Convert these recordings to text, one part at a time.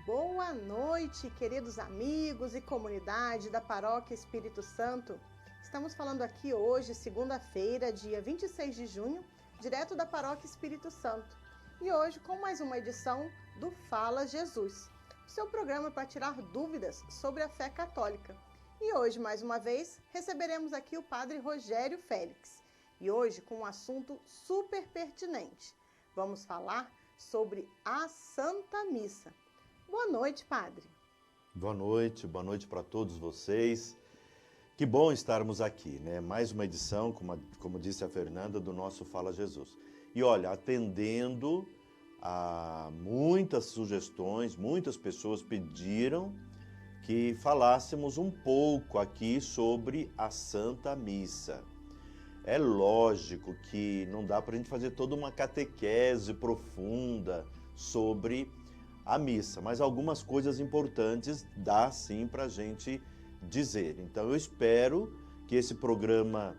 Boa noite, queridos amigos e comunidade da Paróquia Espírito Santo. Estamos falando aqui hoje, segunda-feira, dia 26 de junho, direto da Paróquia Espírito Santo. E hoje com mais uma edição do Fala Jesus, o seu programa para tirar dúvidas sobre a fé católica. E hoje, mais uma vez, receberemos aqui o Padre Rogério Félix. E hoje com um assunto super pertinente. Vamos falar sobre a Santa Missa. Boa noite, Padre. Boa noite para todos vocês. Que bom estarmos aqui, né? Mais uma edição, como disse a Fernanda, do nosso Fala Jesus. E olha, atendendo a muitas sugestões, muitas pessoas pediram que falássemos um pouco aqui sobre a Santa Missa. É lógico que não dá para a gente fazer toda uma catequese profunda sobre a missa, mas algumas coisas importantes dá sim para a gente dizer. Então eu espero que esse programa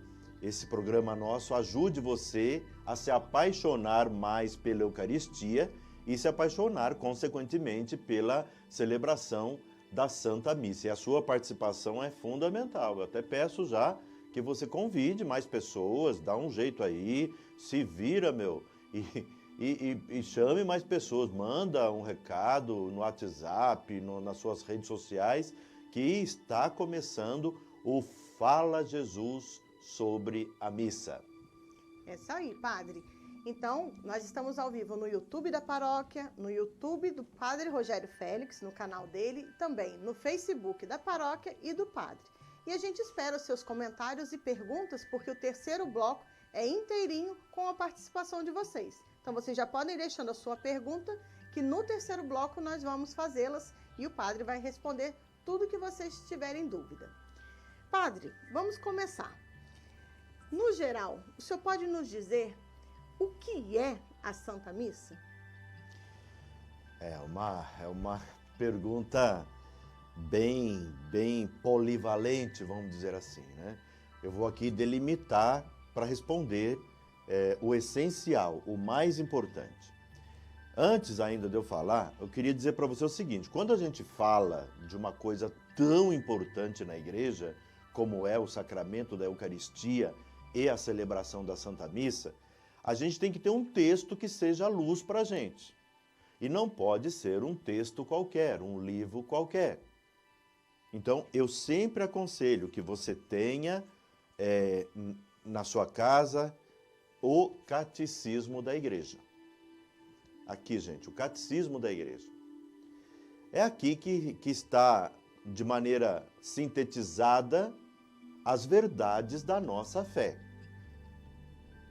nosso ajude você a se apaixonar mais pela Eucaristia e se apaixonar consequentemente pela celebração da Santa Missa. E a sua participação é fundamental. Eu até peço já que você convide mais pessoas, dá um jeito aí, se vira, e chame mais pessoas, manda um recado no WhatsApp, nas suas redes sociais, que está começando o Fala Jesus sobre a missa. É isso aí, Padre. Então, nós estamos ao vivo no YouTube da Paróquia, no YouTube do Padre Rogério Félix, no canal dele, e também no Facebook da Paróquia e do Padre. E a gente espera os seus comentários e perguntas, porque o terceiro bloco é inteirinho com a participação de vocês. Então, vocês já podem ir deixando a sua pergunta, que no terceiro bloco nós vamos fazê-las e o Padre vai responder tudo que vocês tiverem dúvida. Padre, vamos começar. No geral, o senhor pode nos dizer o que é a Santa Missa? É uma pergunta bem polivalente, vamos dizer assim, né? Eu vou aqui delimitar para responder o essencial, o mais importante. Antes ainda de eu falar, eu queria dizer para você o seguinte: quando a gente fala de uma coisa tão importante na igreja, como é o sacramento da Eucaristia e a celebração da Santa Missa, a gente tem que ter um texto que seja luz para a gente. E não pode ser um texto qualquer, um livro qualquer. Então, eu sempre aconselho que você tenha na sua casa o Catecismo da Igreja. Aqui, gente, o Catecismo da Igreja. É aqui que está, de maneira sintetizada, as verdades da nossa fé.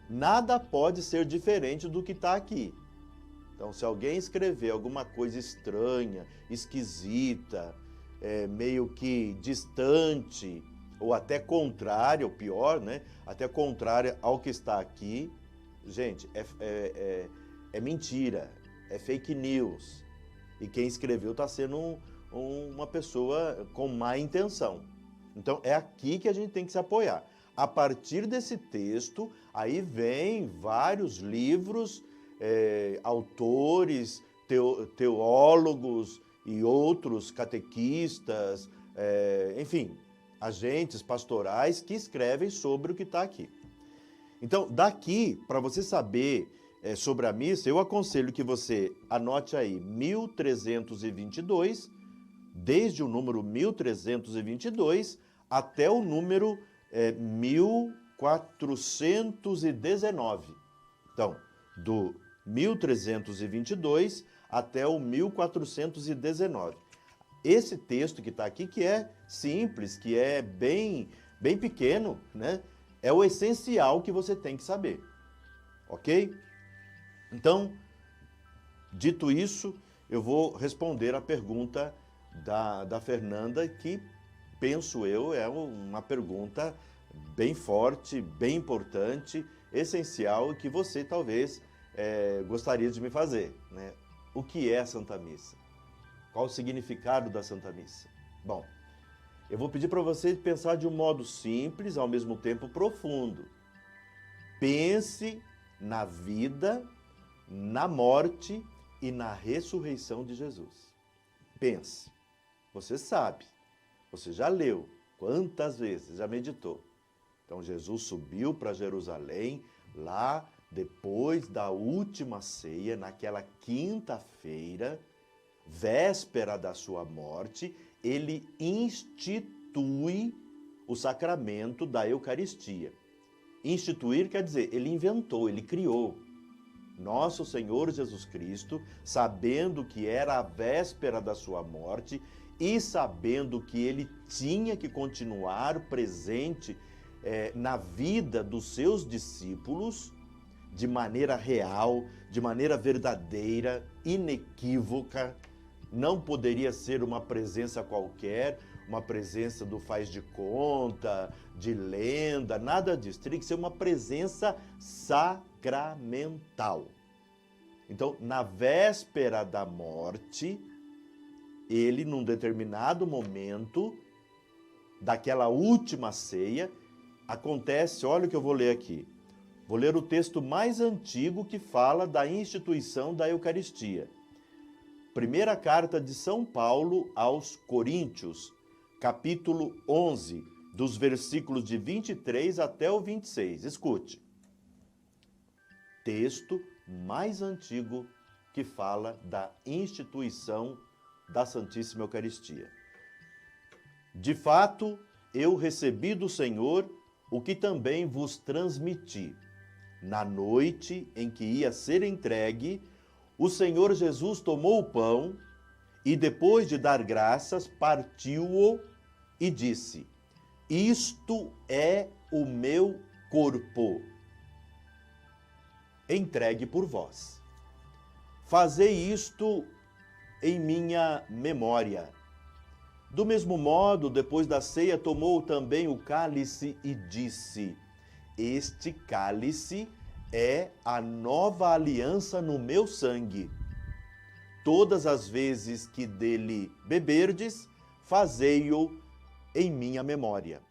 Nada pode ser diferente do que está aqui. Então, se alguém escrever alguma coisa estranha, esquisita, meio que distante, ou até contrária, ou pior, né? Até contrária ao que está aqui, gente, é mentira, é fake news. E quem escreveu está sendo uma pessoa com má intenção. Então, é aqui que a gente tem que se apoiar. A partir desse texto, aí vem vários livros, autores, teólogos e outros catequistas, enfim, agentes pastorais que escrevem sobre o que está aqui. Então, daqui, para você saber sobre a missa, eu aconselho que você anote aí 1322, desde o número 1322 até o número 1419. Então, do 1322 até o 1419. Esse texto que está aqui, que é simples, que é bem pequeno, né? É o essencial que você tem que saber, ok? Então, dito isso, eu vou responder a pergunta da Fernanda, que, penso eu, é uma pergunta bem forte, bem importante, essencial, que você talvez gostaria de me fazer, né? O que é a Santa Missa? Qual o significado da Santa Missa? Bom, eu vou pedir para você pensar de um modo simples, ao mesmo tempo profundo. Pense na vida, na morte e na ressurreição de Jesus. Pense, você sabe, você já leu, quantas vezes, já meditou. Então Jesus subiu para Jerusalém, lá depois da última ceia, naquela quinta-feira, véspera da sua morte, ele institui o sacramento da Eucaristia. Instituir quer dizer, ele inventou, ele criou. Nosso Senhor Jesus Cristo, sabendo que era a véspera da sua morte e sabendo que ele tinha que continuar presente na vida dos seus discípulos, de maneira real, de maneira verdadeira, inequívoca, não poderia ser uma presença qualquer, uma presença do faz de conta, de lenda, nada disso. Teria que ser uma presença sacramental. Então, na véspera da morte, ele, num determinado momento, daquela última ceia, acontece, olha o que eu vou ler aqui. Vou ler o texto mais antigo que fala da instituição da Eucaristia. Primeira carta de São Paulo aos Coríntios, capítulo 11, dos versículos de 23 até o 26. Escute. Texto mais antigo que fala da instituição da Santíssima Eucaristia. De fato, eu recebi do Senhor o que também vos transmiti. Na noite em que ia ser entregue, o Senhor Jesus tomou o pão e, depois de dar graças, partiu-o e disse: Isto é o meu corpo, entregue por vós. Fazei isto em minha memória. Do mesmo modo, depois da ceia, tomou também o cálice e disse: Este cálice é a nova aliança no meu sangue. Todas as vezes que dele beberdes, fazei-o em minha memória.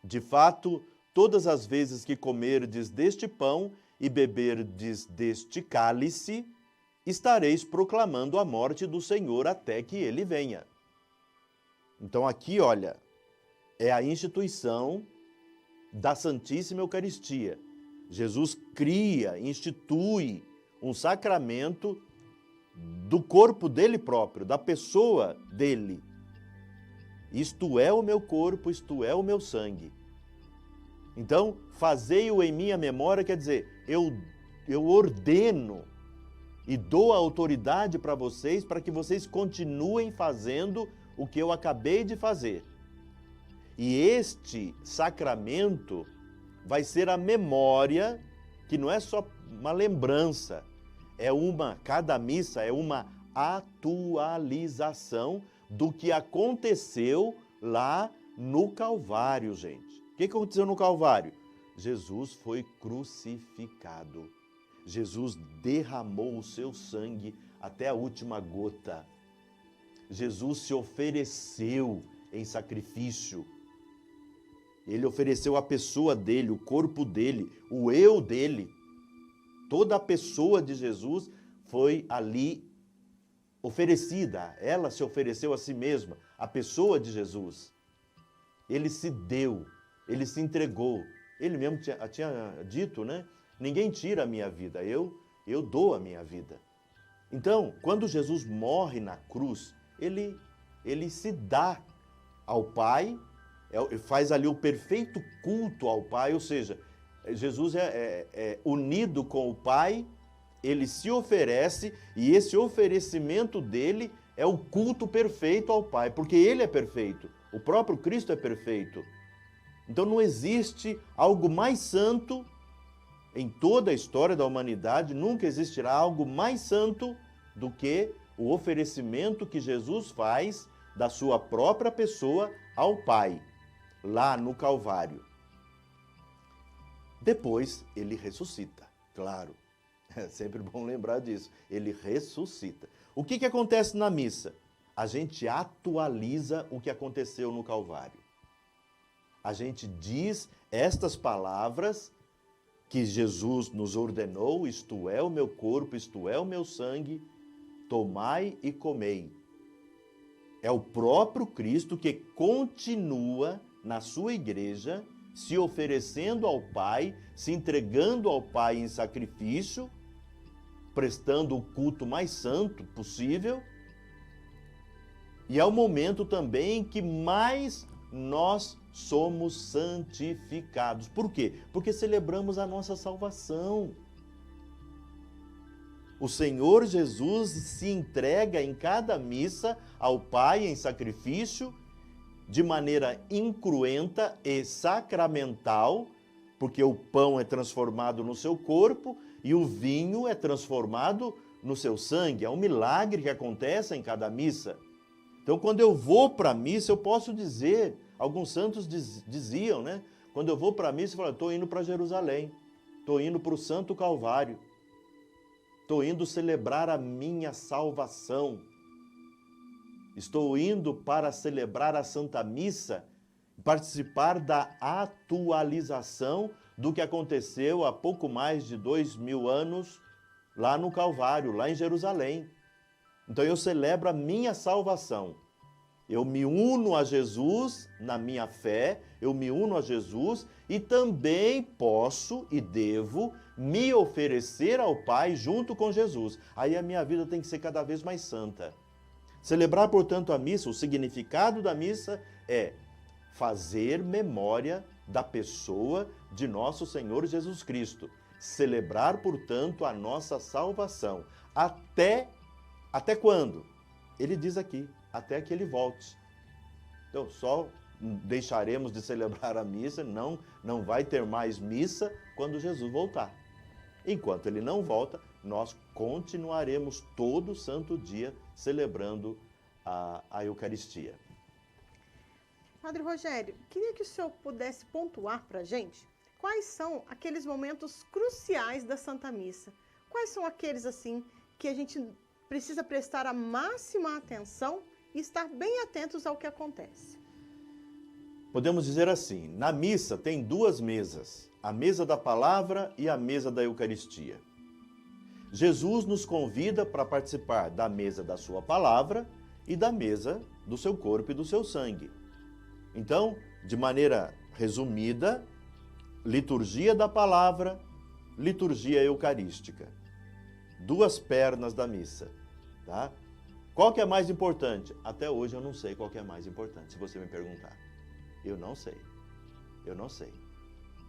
De fato, todas as vezes que comerdes deste pão e beberdes deste cálice, estareis proclamando a morte do Senhor até que ele venha. Então aqui, olha, é a instituição da Santíssima Eucaristia. Jesus cria, institui um sacramento do corpo dele próprio, da pessoa dele. Isto é o meu corpo, isto é o meu sangue. Então, fazei-o em minha memória, quer dizer, eu ordeno e dou a autoridade para vocês, para que vocês continuem fazendo o que eu acabei de fazer. E este sacramento vai ser a memória, que não é só uma lembrança, cada missa é uma atualização do que aconteceu lá no Calvário, gente. O que aconteceu no Calvário? Jesus foi crucificado. Jesus derramou o seu sangue até a última gota. Jesus se ofereceu em sacrifício. Ele ofereceu a pessoa dele, o corpo dele, o eu dele. Toda a pessoa de Jesus foi ali oferecida. Ela se ofereceu a si mesma, a pessoa de Jesus. Ele se deu, ele se entregou. Ele mesmo tinha dito, né? Ninguém tira a minha vida, eu dou a minha vida. Então, quando Jesus morre na cruz, ele se dá ao Pai, faz ali o perfeito culto ao Pai, ou seja, Jesus é unido com o Pai, ele se oferece e esse oferecimento dele é o culto perfeito ao Pai, porque ele é perfeito, o próprio Cristo é perfeito. Então não existe algo mais santo em toda a história da humanidade, nunca existirá algo mais santo do que o oferecimento que Jesus faz da sua própria pessoa ao Pai, lá no Calvário. Depois ele ressuscita, claro, é sempre bom lembrar disso, ele ressuscita. O que acontece na missa? A gente atualiza o que aconteceu no Calvário. A gente diz estas palavras que Jesus nos ordenou, isto é o meu corpo, isto é o meu sangue, tomai e comei. É o próprio Cristo que continua na sua igreja, se oferecendo ao Pai, se entregando ao Pai em sacrifício, prestando o culto mais santo possível. E é o momento também que mais nós somos santificados. Por quê? Porque celebramos a nossa salvação. O Senhor Jesus se entrega em cada missa ao Pai em sacrifício, de maneira incruenta e sacramental, porque o pão é transformado no seu corpo e o vinho é transformado no seu sangue. É um milagre que acontece em cada missa. Então, quando eu vou para a missa, eu posso dizer, alguns santos diziam, né? Quando eu vou para a missa, eu falo, estou indo para Jerusalém, estou indo para o Santo Calvário, estou indo celebrar a minha salvação, estou indo para celebrar a Santa Missa, participar da atualização do que aconteceu há pouco mais de 2000 anos lá no Calvário, lá em Jerusalém. Então eu celebro a minha salvação. Eu me uno a Jesus na minha fé, eu me uno a Jesus e também posso e devo me oferecer ao Pai junto com Jesus. Aí a minha vida tem que ser cada vez mais santa. Celebrar, portanto, a missa, o significado da missa é fazer memória da pessoa de nosso Senhor Jesus Cristo. Celebrar, portanto, a nossa salvação. Até quando? Ele diz aqui, até que ele volte. Então, só deixaremos de celebrar a missa, não vai ter mais missa quando Jesus voltar. Enquanto ele não volta, nós continuaremos todo santo dia celebrando a Eucaristia. Padre Rogério, queria que o senhor pudesse pontuar para a gente quais são aqueles momentos cruciais da Santa Missa. Quais são aqueles, assim, que a gente precisa prestar a máxima atenção e estar bem atentos ao que acontece? Podemos dizer assim, na missa tem duas mesas, a mesa da palavra e a mesa da Eucaristia. Jesus nos convida para participar da mesa da sua palavra e da mesa do seu corpo e do seu sangue. Então, de maneira resumida, liturgia da palavra, liturgia eucarística. Duas pernas da missa, tá? Qual que é mais importante? Até hoje eu não sei qual que é mais importante, se você me perguntar. Eu não sei.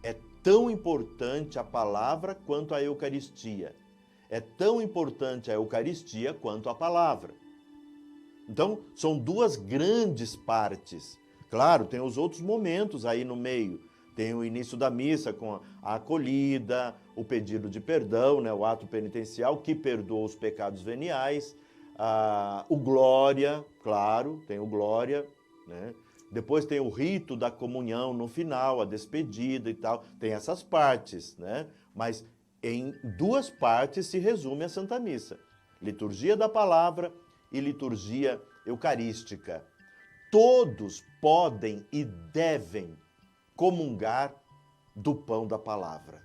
É tão importante a palavra quanto a Eucaristia. É tão importante a Eucaristia quanto a palavra. Então, são duas grandes partes. Claro, tem os outros momentos aí no meio. Tem o início da missa com a acolhida, o pedido de perdão, né, o ato penitencial que perdoa os pecados veniais, o glória, claro, tem o glória, né? Depois tem o rito da comunhão no final, a despedida e tal, tem essas partes, né? Mas em duas partes se resume a Santa Missa, liturgia da palavra e liturgia eucarística. Todos podem e devem comungar do pão da palavra.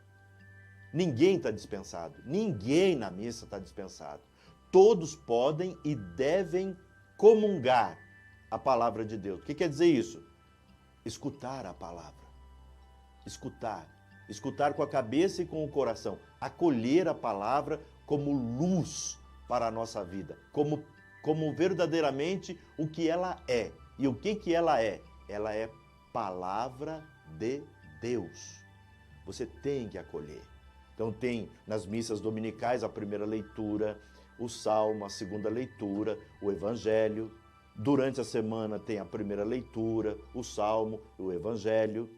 Ninguém está dispensado, ninguém na missa está dispensado. Todos podem e devem comungar a palavra de Deus. O que quer dizer isso? Escutar a palavra. Escutar com a cabeça e com o coração. Acolher a palavra como luz para a nossa vida, como verdadeiramente o que ela é. E o que ela é? Ela é palavra de Deus. Você tem que acolher. Então tem nas missas dominicais a primeira leitura, o salmo, a segunda leitura, o evangelho. Durante a semana tem a primeira leitura, o salmo, o evangelho.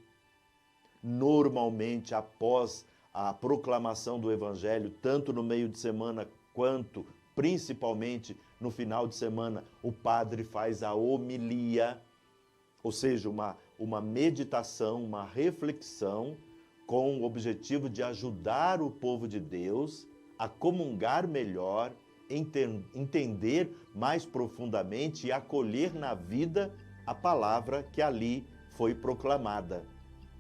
Normalmente, após a proclamação do evangelho, tanto no meio de semana quanto principalmente no final de semana, o padre faz a homilia, ou seja, uma meditação, uma reflexão com o objetivo de ajudar o povo de Deus a comungar melhor, entender mais profundamente e acolher na vida a palavra que ali foi proclamada.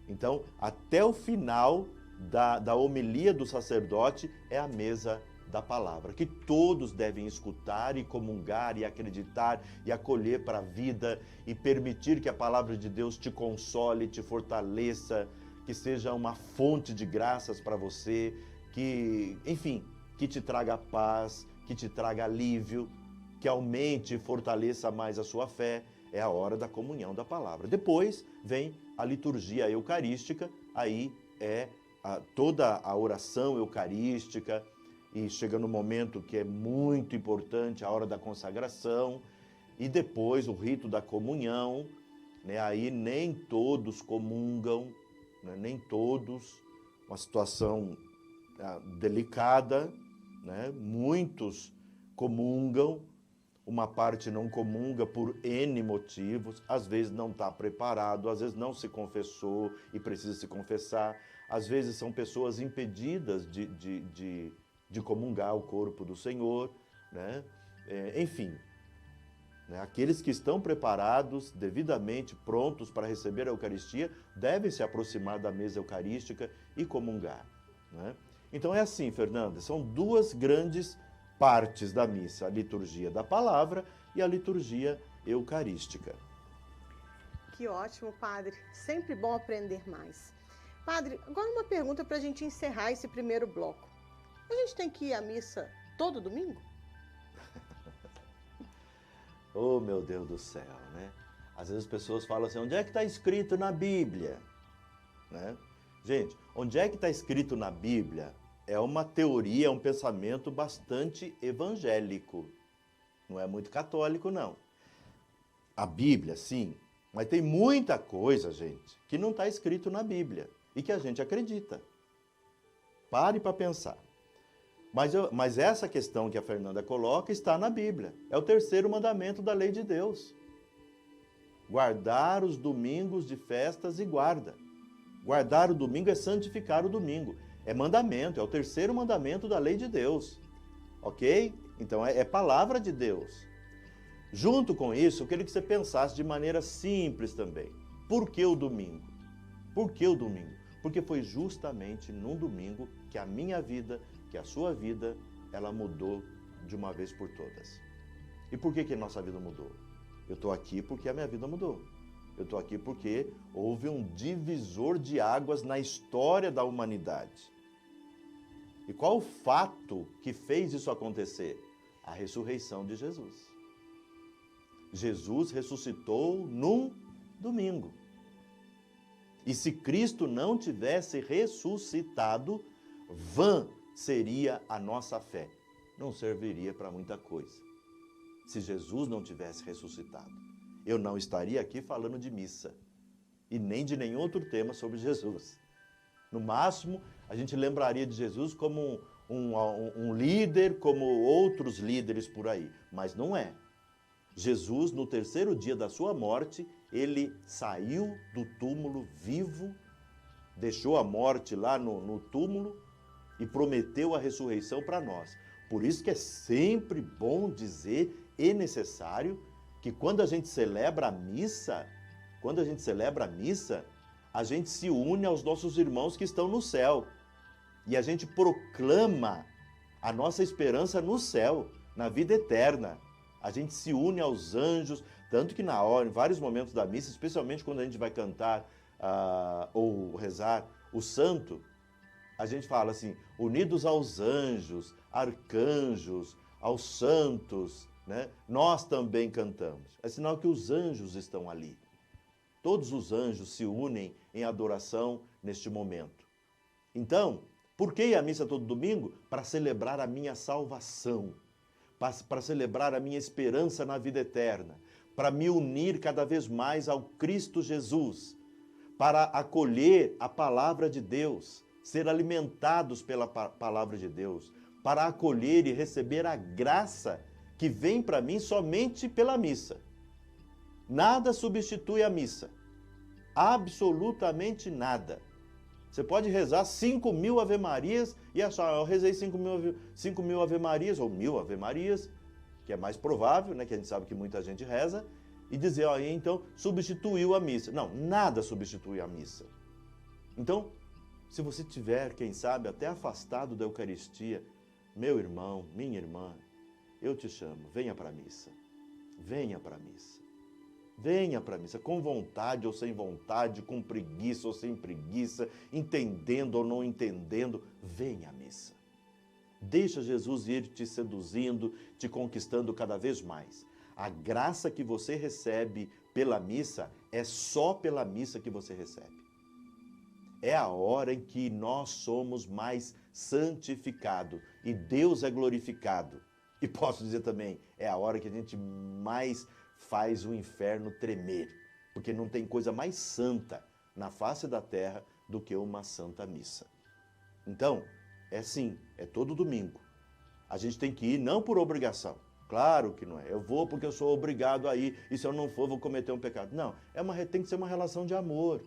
Então, até o final da homilia do sacerdote é a mesa da palavra, que todos devem escutar e comungar e acreditar e acolher para a vida e permitir que a palavra de Deus te console, te fortaleça, que seja uma fonte de graças para você, que, enfim, que te traga paz, que te traga alívio, que aumente e fortaleça mais a sua fé. É a hora da comunhão da palavra. Depois vem a liturgia eucarística, aí é toda a oração eucarística, e chega no momento que é muito importante, a hora da consagração, e depois o rito da comunhão, né? Aí nem todos comungam, né? Nem todos, uma situação delicada, né? Muitos comungam, uma parte não comunga por N motivos, às vezes não está preparado, às vezes não se confessou e precisa se confessar, às vezes são pessoas impedidas de comungar o corpo do Senhor, né? Enfim, né? Aqueles que estão preparados, devidamente prontos para receber a Eucaristia, devem se aproximar da mesa eucarística e comungar, né? Então é assim, Fernanda, são duas grandes partes da missa, a liturgia da palavra e a liturgia eucarística. Que ótimo, padre. Sempre bom aprender mais. Padre, agora uma pergunta para a gente encerrar esse primeiro bloco. A gente tem que ir à missa todo domingo? Oh, meu Deus do céu, né? Às vezes as pessoas falam assim, onde é que está escrito na Bíblia? Né? Gente, onde é que está escrito na Bíblia é uma teoria, é um pensamento bastante evangélico. Não é muito católico, não. A Bíblia, sim, mas tem muita coisa, gente, que não está escrito na Bíblia e que a gente acredita. Pare para pensar. Mas essa questão que a Fernanda coloca está na Bíblia. É o terceiro mandamento da lei de Deus. Guardar os domingos de festas e guarda. Guardar o domingo é santificar o domingo. É mandamento, é o terceiro mandamento da lei de Deus. Ok? Então é palavra de Deus. Junto com isso, eu queria que você pensasse de maneira simples também. Por que o domingo? Por que o domingo? Porque foi justamente num domingo que a minha vida, que a sua vida, ela mudou de uma vez por todas. E por que a nossa vida mudou? Eu estou aqui porque a minha vida mudou. Eu estou aqui porque houve um divisor de águas na história da humanidade. E qual o fato que fez isso acontecer? A ressurreição de Jesus. Jesus ressuscitou num domingo. E se Cristo não tivesse ressuscitado, vã seria a nossa fé. Não serviria para muita coisa. Se Jesus não tivesse ressuscitado, eu não estaria aqui falando de missa e nem de nenhum outro tema sobre Jesus. No máximo, a gente lembraria de Jesus como um líder, como outros líderes por aí, mas não é. Jesus, no terceiro dia da sua morte, ele saiu do túmulo vivo, deixou a morte lá no túmulo e prometeu a ressurreição para nós. Por isso que é sempre bom dizer e necessário que quando a gente celebra a missa, a gente se une aos nossos irmãos que estão no céu. E a gente proclama a nossa esperança no céu, na vida eterna. A gente se une aos anjos, tanto que em vários momentos da missa, especialmente quando a gente vai cantar ou rezar o santo, a gente fala assim, unidos aos anjos, arcanjos, aos santos, né? Nós também cantamos. É sinal que os anjos estão ali. Todos os anjos se unem em adoração neste momento. Então, por que a missa todo domingo? Para celebrar a minha salvação, para celebrar a minha esperança na vida eterna, para me unir cada vez mais ao Cristo Jesus, para acolher a palavra de Deus, ser alimentados pela palavra de Deus, para acolher e receber a graça que vem para mim somente pela missa. Nada substitui a missa. Absolutamente nada. Você pode rezar 5.000 Ave-Marias e achar, eu rezei 5.000 Ave-Marias, ou 1.000 Ave-Marias, que é mais provável, né, que a gente sabe que muita gente reza, e dizer, ó, então, substituiu a missa. Não, nada substitui a missa. Então, se você tiver, quem sabe, até afastado da Eucaristia, meu irmão, minha irmã, eu te chamo, venha para a missa. Venha para a missa. Venha para a missa, com vontade ou sem vontade, com preguiça ou sem preguiça, entendendo ou não entendendo, venha à missa. Deixa Jesus ir te seduzindo, te conquistando cada vez mais. A graça que você recebe pela missa é só pela missa que você recebe. É a hora em que nós somos mais santificados e Deus é glorificado. E posso dizer também, é a hora que a gente mais faz o inferno tremer, porque não tem coisa mais santa na face da terra do que uma santa missa. Então, é sim, é todo domingo. A gente tem que ir não por obrigação. Claro que não é. Eu vou porque eu sou obrigado a ir e se eu não for, vou cometer um pecado. Não, tem que ser uma relação de amor.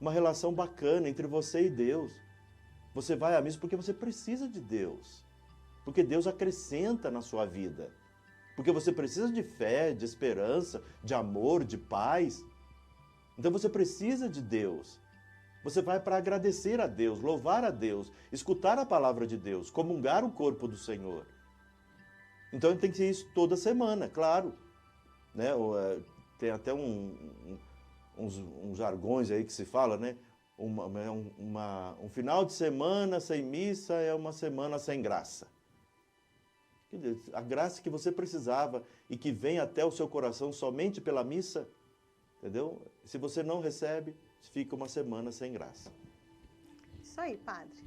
Uma relação bacana entre você e Deus. Você vai à missa porque você precisa de Deus. Porque Deus acrescenta na sua vida. Porque você precisa de fé, de esperança, de amor, de paz. Então você precisa de Deus. Você vai para agradecer a Deus, louvar a Deus, escutar a palavra de Deus, comungar o corpo do Senhor. Então tem que ser isso toda semana, claro. Né? Tem até uns jargões aí que se fala, né? Um final de semana sem missa é uma semana sem graça. A graça que você precisava e que vem até o seu coração somente pela missa, entendeu? Se você não recebe, fica uma semana sem graça. Isso aí, padre.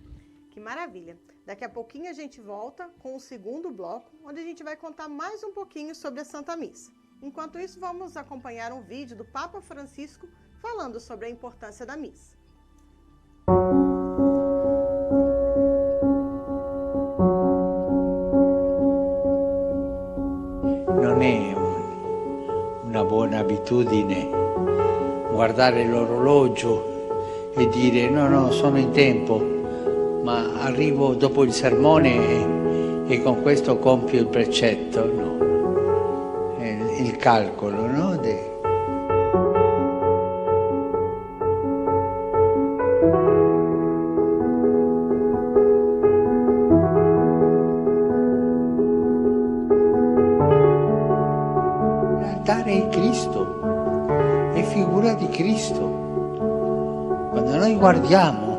Que maravilha. Daqui a pouquinho a gente volta com o segundo bloco, onde a gente vai contar mais um pouquinho sobre a Santa Missa. Enquanto isso, vamos acompanhar um vídeo do Papa Francisco falando sobre a importância da missa. Non è una buona abitudine guardare l'orologio e dire no, sono in tempo, ma arrivo dopo il sermone e con questo compio il precetto, no? Il calcolo, no? L'altare è Cristo, è figura di Cristo. Quando noi guardiamo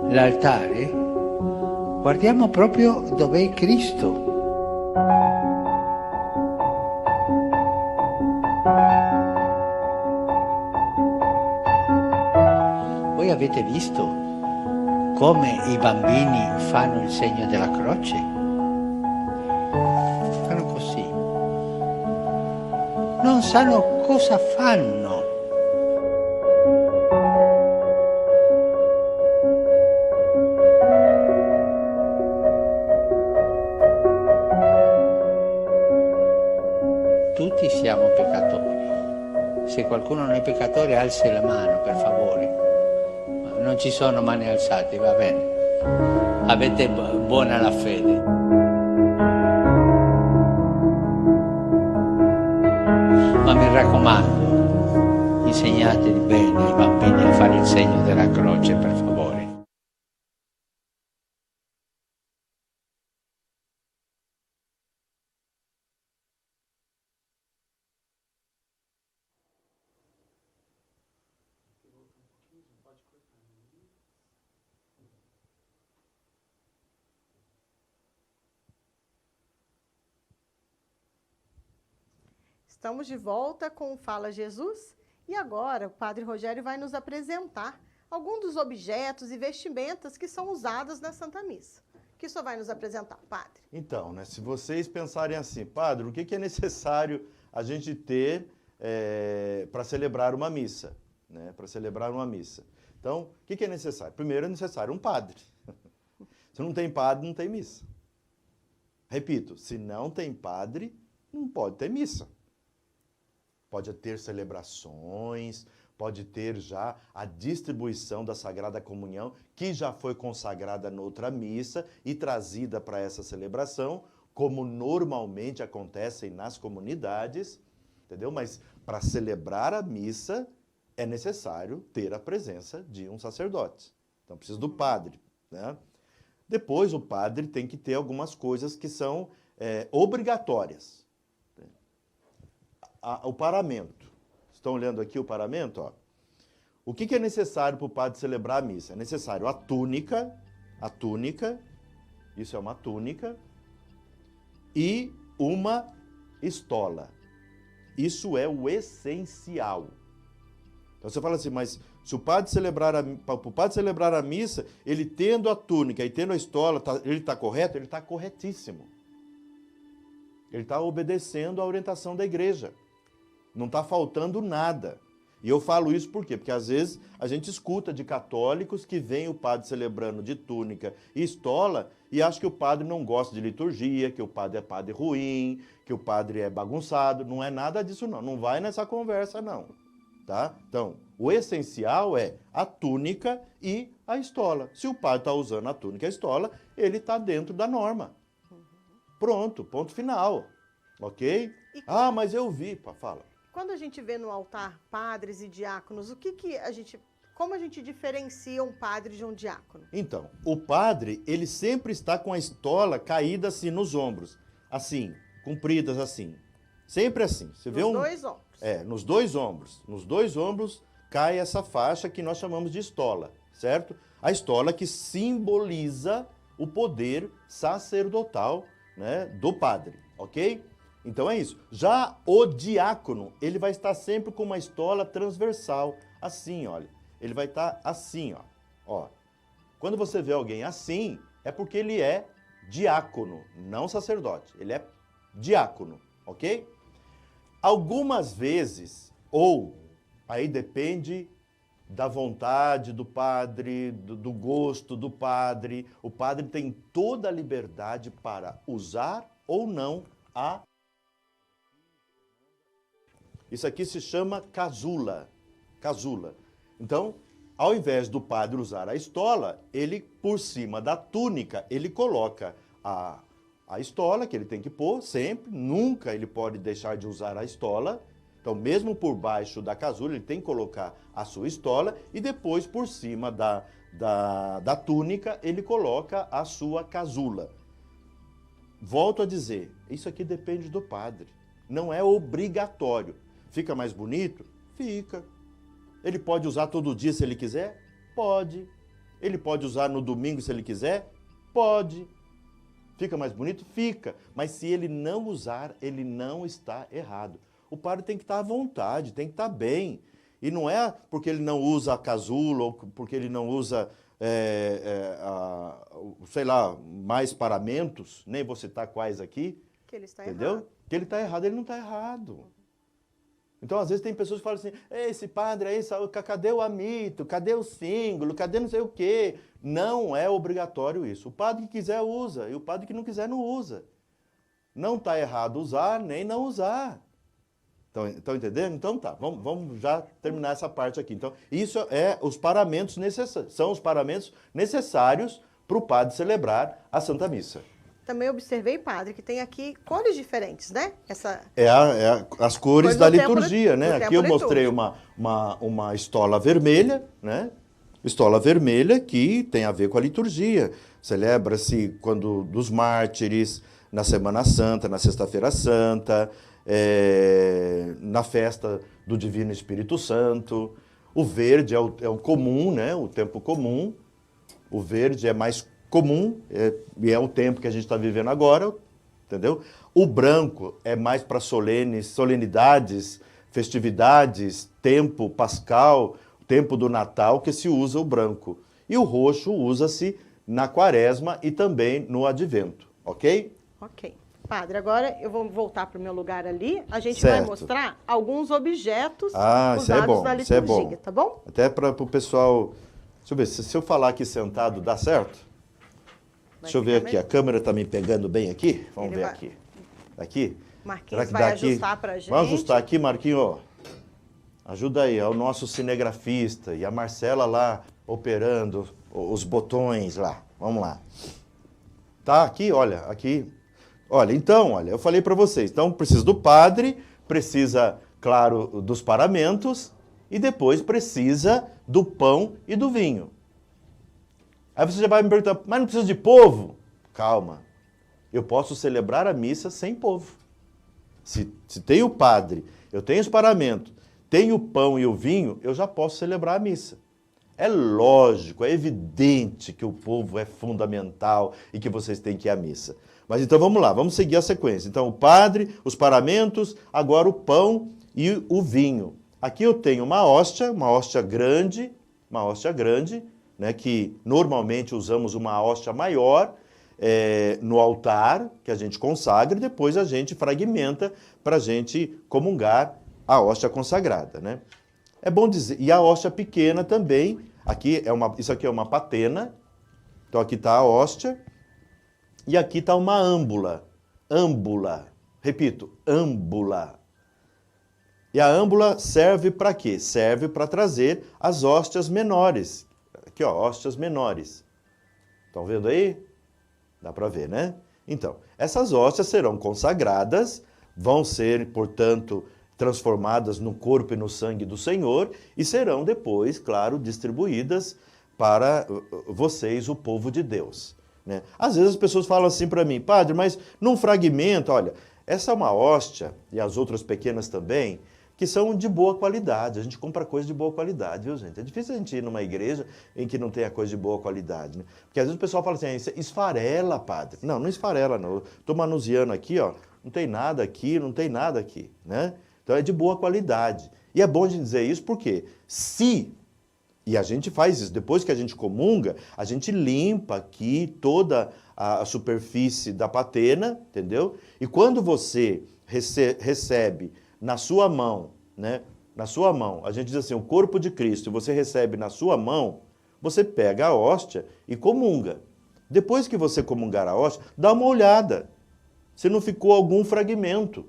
l'altare, guardiamo proprio dov'è Cristo. Voi avete visto come i bambini fanno il segno della croce? Fanno così. Non sanno cosa fanno. Tutti siamo peccatori. Se qualcuno non è peccatore alzi la mano, per favore. Non ci sono mani alzate, va bene. Avete buona la fede. Ma mi raccomando, insegnate bene ai bambini a fare il segno della croce, per favore. Estamos de volta com o Fala Jesus e agora o Padre Rogério vai nos apresentar alguns dos objetos e vestimentas que são usados na Santa Missa. O que o senhor vai nos apresentar, Padre? Então, né, se vocês pensarem assim, Padre, o que é necessário a gente ter para celebrar uma missa? Né, para celebrar uma missa. Então, o que é necessário? Primeiro é necessário um padre. Se não tem padre, não tem missa. Repito, se não tem padre, não pode ter missa. Pode ter celebrações, pode ter já a distribuição da Sagrada Comunhão, que já foi consagrada noutra missa e trazida para essa celebração, como normalmente acontecem nas comunidades, entendeu? Mas para celebrar a missa é necessário ter a presença de um sacerdote. Então precisa do padre, né? Depois o padre tem que ter algumas coisas que são obrigatórias. O paramento. Estão olhando aqui o paramento? Ó. O que é necessário para o padre celebrar a missa? É necessário a túnica, isso é uma túnica, e uma estola. Isso é o essencial. Então você fala assim, mas se o padre celebrar a missa, ele tendo a túnica e tendo a estola, ele está correto? Ele está corretíssimo. Ele está obedecendo à orientação da igreja. Não está faltando nada. E eu falo isso por quê? Porque às vezes a gente escuta de católicos que vem o padre celebrando de túnica e estola e acha que o padre não gosta de liturgia, que o padre é padre ruim, que o padre é bagunçado. Não é nada disso não. Não vai nessa conversa não. Tá? Então, o essencial é a túnica e a estola. Se o padre está usando a túnica e a estola, ele está dentro da norma. Pronto, ponto final. Ok? Ah, mas eu vi. Fala. Quando a gente vê no altar padres e diáconos, como a gente diferencia um padre de um diácono? Então, o padre, ele sempre está com a estola caída assim nos ombros. Assim, compridas assim. Sempre assim. Você vê dois ombros. Nos dois ombros. Nos dois ombros cai essa faixa que nós chamamos de estola, certo? A estola que simboliza o poder sacerdotal, né, do padre, ok? Então é isso. Já o diácono, ele vai estar sempre com uma estola transversal, assim, olha. Ele vai estar assim, ó. Quando você vê alguém assim, é porque ele é diácono, não sacerdote. Ele é diácono, ok? Algumas vezes, aí depende da vontade do padre, do gosto do padre, o padre tem toda a liberdade para usar ou não a... Isso aqui se chama casula. Então, ao invés do padre usar a estola, ele, por cima da túnica, ele coloca a estola, que ele tem que pôr sempre, nunca ele pode deixar de usar a estola. Então, mesmo por baixo da casula, ele tem que colocar a sua estola e depois, por cima da túnica, ele coloca a sua casula. Volto a dizer, isso aqui depende do padre, não é obrigatório. Fica mais bonito? Fica. Ele pode usar todo dia se ele quiser? Pode. Ele pode usar no domingo se ele quiser? Pode. Fica mais bonito? Fica. Mas se ele não usar, ele não está errado. O padre tem que estar à vontade, tem que estar bem. E não é porque ele não usa a casula ou porque ele não usa, sei lá, mais paramentos, nem vou citar quais aqui. Que ele está entendeu? Errado. Que ele está errado, ele não está errado. Então, às vezes, tem pessoas que falam assim, esse padre aí, cadê o amito, cadê o símbolo, cadê não sei o quê? Não é obrigatório isso. O padre que quiser usa, e o padre que não quiser não usa. Não está errado usar, nem não usar. Estão entendendo? Então tá, vamos já terminar essa parte aqui. Então, isso os paramentos são os paramentos necessários para o padre celebrar a Santa Missa. Também observei, padre, que tem aqui cores diferentes, né? As cores da liturgia, né? Aqui eu mostrei uma estola vermelha, né? Estola vermelha que tem a ver com a liturgia. Celebra-se quando dos mártires, na Semana Santa, na Sexta-feira Santa, na festa do Divino Espírito Santo. O verde é o comum, né? O tempo comum. O verde é mais comum, e é o tempo que a gente está vivendo agora, entendeu? O branco é mais para solenidades, festividades, tempo pascal, tempo do Natal, que se usa o branco. E o roxo usa-se na Quaresma e também no Advento, ok? Ok. Padre, agora eu vou voltar para o meu lugar ali, a gente certo. vai mostrar alguns objetos usados da liturgia, tá bom? Até para o pessoal... Deixa eu ver, se eu falar aqui sentado, dá certo? Deixa eu ver aqui, a câmera está me pegando bem aqui? Vamos ver aqui. Aqui? Marquinhos vai ajustar para a gente. Vamos ajustar aqui, Marquinhos. Ajuda aí, é o nosso cinegrafista e a Marcela lá operando os botões lá. Vamos lá. Tá aqui, olha, aqui. Olha, então, olha, eu falei para vocês. Então, precisa do padre, precisa, claro, dos paramentos e depois precisa do pão e do vinho. Aí você já vai me perguntar, mas não precisa de povo? Calma, eu posso celebrar a missa sem povo. Se tem o padre, eu tenho os paramentos, tenho o pão e o vinho, eu já posso celebrar a missa. É lógico, é evidente que o povo é fundamental e que vocês têm que ir à missa. Mas então vamos lá, vamos seguir a sequência. Então o padre, os paramentos, agora o pão e o vinho. Aqui eu tenho uma hóstia grande, né, que normalmente usamos uma hóstia maior no altar, que a gente consagra, e depois a gente fragmenta para a gente comungar a hóstia consagrada, né? É bom dizer, e a hóstia pequena também, isso aqui é uma patena, então aqui está a hóstia, e aqui está uma âmbula, repito, âmbula. E a âmbula serve para quê? Serve para trazer as hóstias menores. Aqui, ó, hóstias menores. Estão vendo aí? Dá para ver, né? Então, essas hóstias serão consagradas, vão ser, portanto, transformadas no corpo e no sangue do Senhor e serão depois, claro, distribuídas para vocês, o povo de Deus, né? Às vezes as pessoas falam assim para mim, padre, mas num fragmento, olha, essa é uma hóstia, e as outras pequenas também, que são de boa qualidade. A gente compra coisa de boa qualidade, viu, gente? É difícil a gente ir numa igreja em que não tenha coisa de boa qualidade, né? Porque às vezes o pessoal fala assim, esfarela, padre. Não, não esfarela, não. Estou manuseando aqui, ó, não tem nada aqui, né? Então é de boa qualidade. E é bom de dizer isso porque e a gente faz isso, depois que a gente comunga, a gente limpa aqui toda a superfície da patena, entendeu? E quando você recebe na sua mão, né? Na sua mão, a gente diz assim, o corpo de Cristo, você recebe na sua mão, você pega a hóstia e comunga. Depois que você comungar a hóstia, dá uma olhada se não ficou algum fragmento.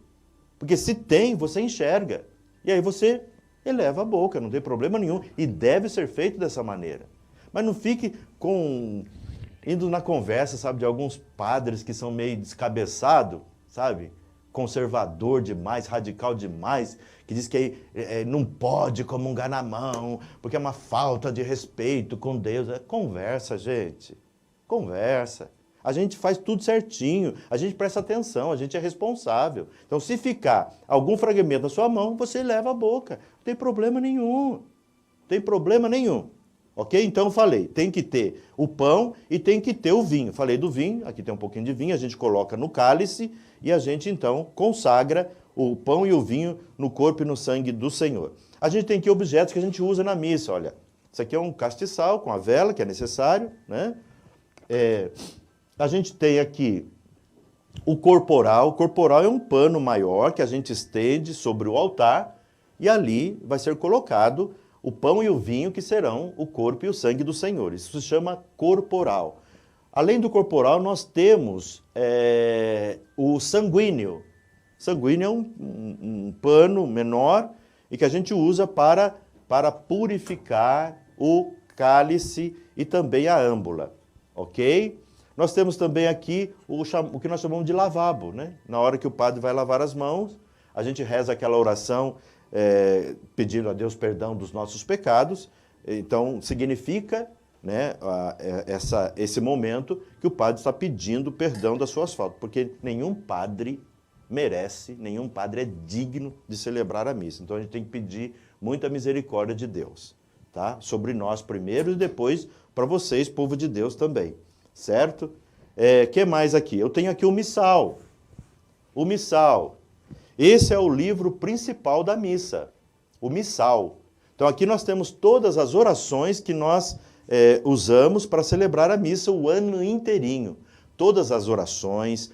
Porque se tem, você enxerga. E aí você eleva a boca, não tem problema nenhum. E deve ser feito dessa maneira. Mas não fique indo na conversa, sabe, de alguns padres que são meio descabeçados, sabe? Conservador demais, radical demais, que diz que não pode comungar na mão, porque é uma falta de respeito com Deus. Conversa, gente. Conversa. A gente faz tudo certinho, a gente presta atenção, a gente é responsável. Então, se ficar algum fragmento na sua mão, você leva a boca. Não tem problema nenhum. Não tem problema nenhum. Ok? Então, eu falei, tem que ter o pão e tem que ter o vinho. Falei do vinho, aqui tem um pouquinho de vinho, a gente coloca no cálice e a gente, então, consagra o pão e o vinho no corpo e no sangue do Senhor. A gente tem aqui objetos que a gente usa na missa, olha. Isso aqui é um castiçal com a vela, que é necessário, né? A gente tem aqui o corporal. O corporal é um pano maior que a gente estende sobre o altar e ali vai ser colocado o pão e o vinho que serão o corpo e o sangue do Senhor. Isso se chama corporal. Além do corporal, nós temos o sanguíneo. Sanguíneo é um pano menor e que a gente usa para purificar o cálice e também a âmbula, ok? Nós temos também aqui o que nós chamamos de lavabo, né? Na hora que o padre vai lavar as mãos, a gente reza aquela oração pedindo a Deus perdão dos nossos pecados. Então, significa, né, esse momento que o padre está pedindo perdão das suas faltas, porque nenhum padre merece, nenhum padre é digno de celebrar a missa. Então, a gente tem que pedir muita misericórdia de Deus, tá? Sobre nós primeiro e depois para vocês, povo de Deus, também. Certo? Que mais aqui? Eu tenho aqui o missal. O missal. Esse é o livro principal da missa. O missal. Então aqui nós temos todas as orações que nós usamos para celebrar a missa o ano inteirinho. Todas as orações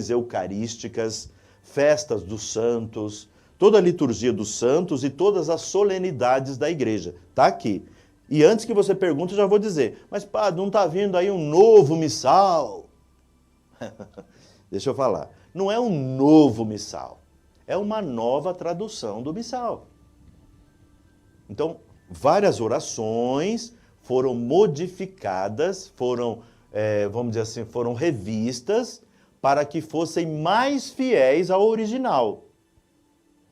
eucarísticas, festas dos santos, toda a liturgia dos santos e todas as solenidades da igreja. Está aqui. E antes que você pergunte, eu já vou dizer, mas padre, não está vindo aí um novo missal? Deixa eu falar. Não é um novo missal, é uma nova tradução do missal. Então, várias orações foram modificadas, vamos dizer assim, foram revistas para que fossem mais fiéis ao original.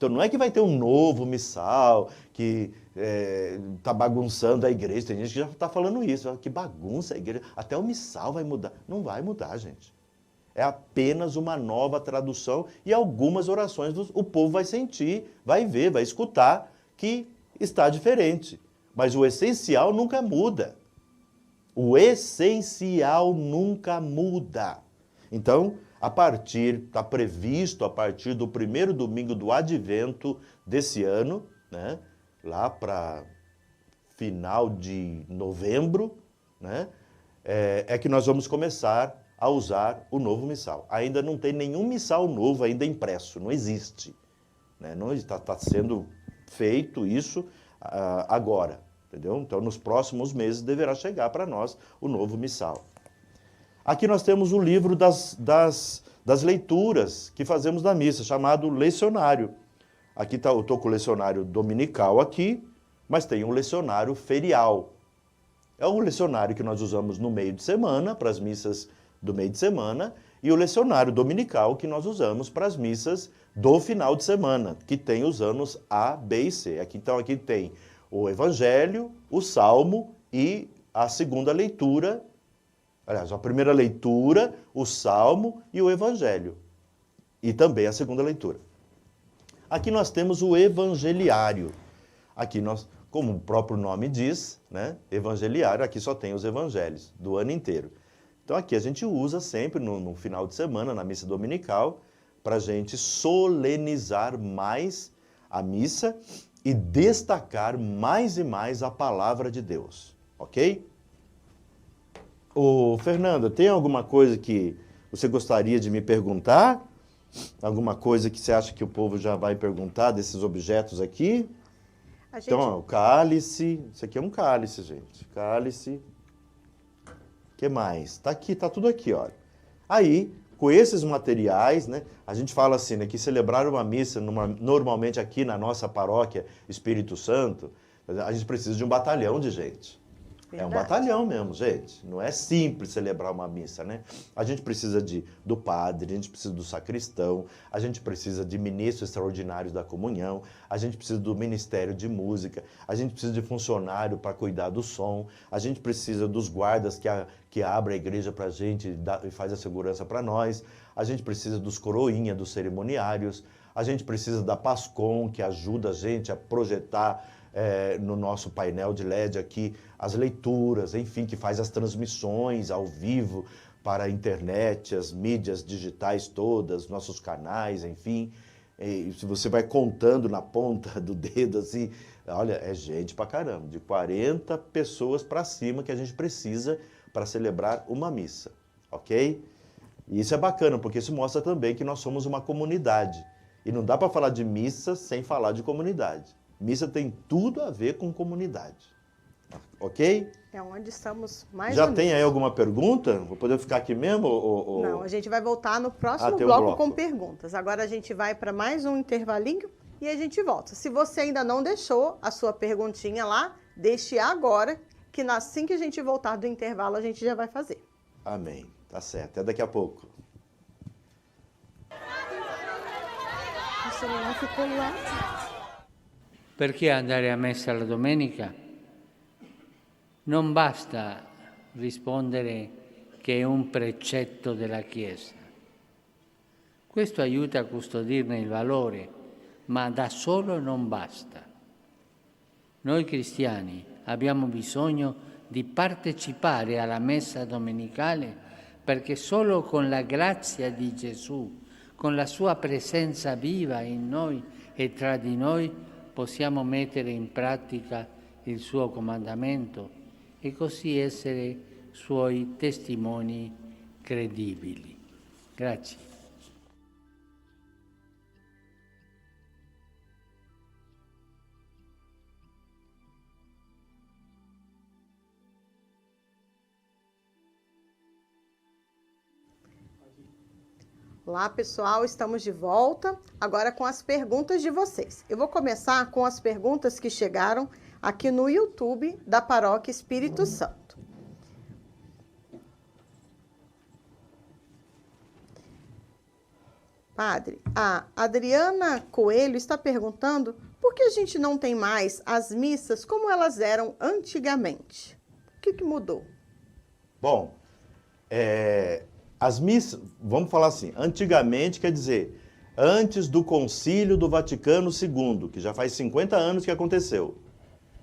Então não é que vai ter um novo missal que está bagunçando a igreja. Tem gente que já está falando isso. Que bagunça a igreja. Até o missal vai mudar. Não vai mudar, gente. É apenas uma nova tradução e algumas orações o povo vai sentir, vai ver, vai escutar que está diferente. Mas o essencial nunca muda. O essencial nunca muda. Então, está previsto a partir do primeiro domingo do Advento desse ano, né, lá para final de novembro, né, é que nós vamos começar a usar o novo missal. Ainda não tem nenhum missal novo ainda impresso, não existe. Né? Não está sendo feito isso agora, entendeu? Então, nos próximos meses deverá chegar para nós o novo missal. Aqui nós temos o livro das leituras que fazemos na missa, chamado lecionário. Aqui eu estou com o lecionário dominical aqui, mas tem um lecionário ferial. É um lecionário que nós usamos no meio de semana, para as missas do meio de semana, e o lecionário dominical que nós usamos para as missas do final de semana, que tem os anos A, B e C. Então aqui tem o Evangelho, o Salmo e a segunda leitura, aliás, a primeira leitura, o Salmo e o Evangelho. E também a segunda leitura. Aqui nós temos o Evangeliário. Aqui nós, como o próprio nome diz, né, Evangeliário, aqui só tem os evangelhos do ano inteiro. Então aqui a gente usa sempre no final de semana, na missa dominical, para a gente solenizar mais a missa e destacar mais e mais a palavra de Deus, ok? Ô, Fernanda, tem alguma coisa que você gostaria de me perguntar? Alguma coisa que você acha que o povo já vai perguntar desses objetos aqui? Então, ó, o cálice, isso aqui é um cálice, gente, cálice. O que mais? Tá aqui, tá tudo aqui, olha. Aí, com esses materiais, né, a gente fala assim, né, que celebrar uma missa normalmente aqui na nossa paróquia Espírito Santo, a gente precisa de um batalhão de gente. Verdade. É um batalhão mesmo, gente. Não é simples celebrar uma missa, né? A gente precisa do padre, a gente precisa do sacristão, a gente precisa de ministros extraordinários da comunhão, a gente precisa do ministério de música, a gente precisa de funcionário para cuidar do som, a gente precisa dos guardas que abrem a igreja para a gente e faz a segurança para nós, a gente precisa dos coroinha, dos cerimoniários, a gente precisa da Pascom, que ajuda a gente a projetar no nosso painel de LED aqui as leituras, enfim, que faz as transmissões ao vivo para a internet, as mídias digitais todas, nossos canais, enfim. E se você vai contando na ponta do dedo, assim, olha, é gente pra caramba, de 40 pessoas para cima que a gente precisa para celebrar uma missa, ok? E isso é bacana, porque isso mostra também que nós somos uma comunidade. E não dá para falar de missa sem falar de comunidade. Missa tem tudo a ver com comunidade. Ok? É onde estamos mais Já unidos. tem aí alguma pergunta? Vou poder ficar aqui mesmo? Não, a gente vai voltar no próximo bloco com perguntas. Agora a gente vai para mais um intervalinho e a gente volta. Se você ainda não deixou a sua perguntinha lá, deixe agora, que assim que a gente voltar do intervalo, a gente já vai fazer. Amém. Tá certo. Até daqui a pouco. O celular ficou lá. Perché andare a messa la domenica? Non basta rispondere che è un precetto della Chiesa. Questo aiuta a custodirne il valore, ma da solo non basta. Noi cristiani abbiamo bisogno di partecipare alla messa domenicale perché solo con la grazia di Gesù, con la sua presenza viva in noi e tra di noi, possiamo mettere in pratica il suo comandamento e così essere suoi testimoni credibili. Grazie. Olá, pessoal, estamos de volta, agora com as perguntas de vocês. Eu vou começar com as perguntas que chegaram aqui no YouTube da Paróquia Espírito Santo. Padre, a Adriana Coelho está perguntando por que a gente não tem mais as missas como elas eram antigamente? O que mudou? Bom, as missas, vamos falar assim, antigamente quer dizer, antes do Concílio do Vaticano II, que já faz 50 anos que aconteceu.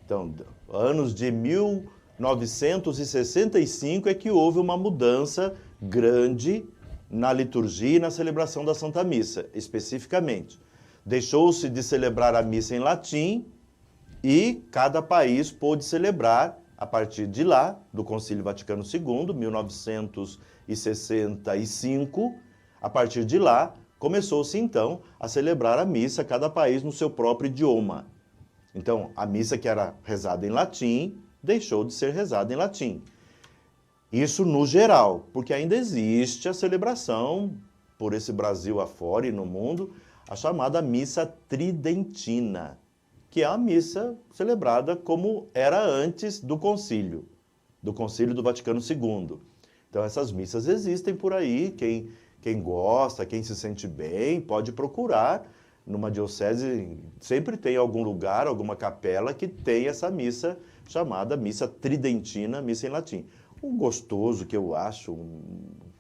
Então, anos de 1965 é que houve uma mudança grande na liturgia e na celebração da Santa Missa, especificamente. Deixou-se de celebrar a missa em latim e cada país pôde celebrar, a partir de lá, do Concílio Vaticano II, 1965, a partir de lá, começou-se então a celebrar a missa, cada país no seu próprio idioma. Então, a missa que era rezada em latim, deixou de ser rezada em latim. Isso no geral, porque ainda existe a celebração, por esse Brasil afora e no mundo, a chamada missa tridentina, que é a missa celebrada como era antes do Concílio do Vaticano II. Então essas missas existem por aí, quem gosta, quem se sente bem, pode procurar. Numa diocese sempre tem algum lugar, alguma capela que tem essa missa chamada missa tridentina, missa em latim. O gostoso que eu acho,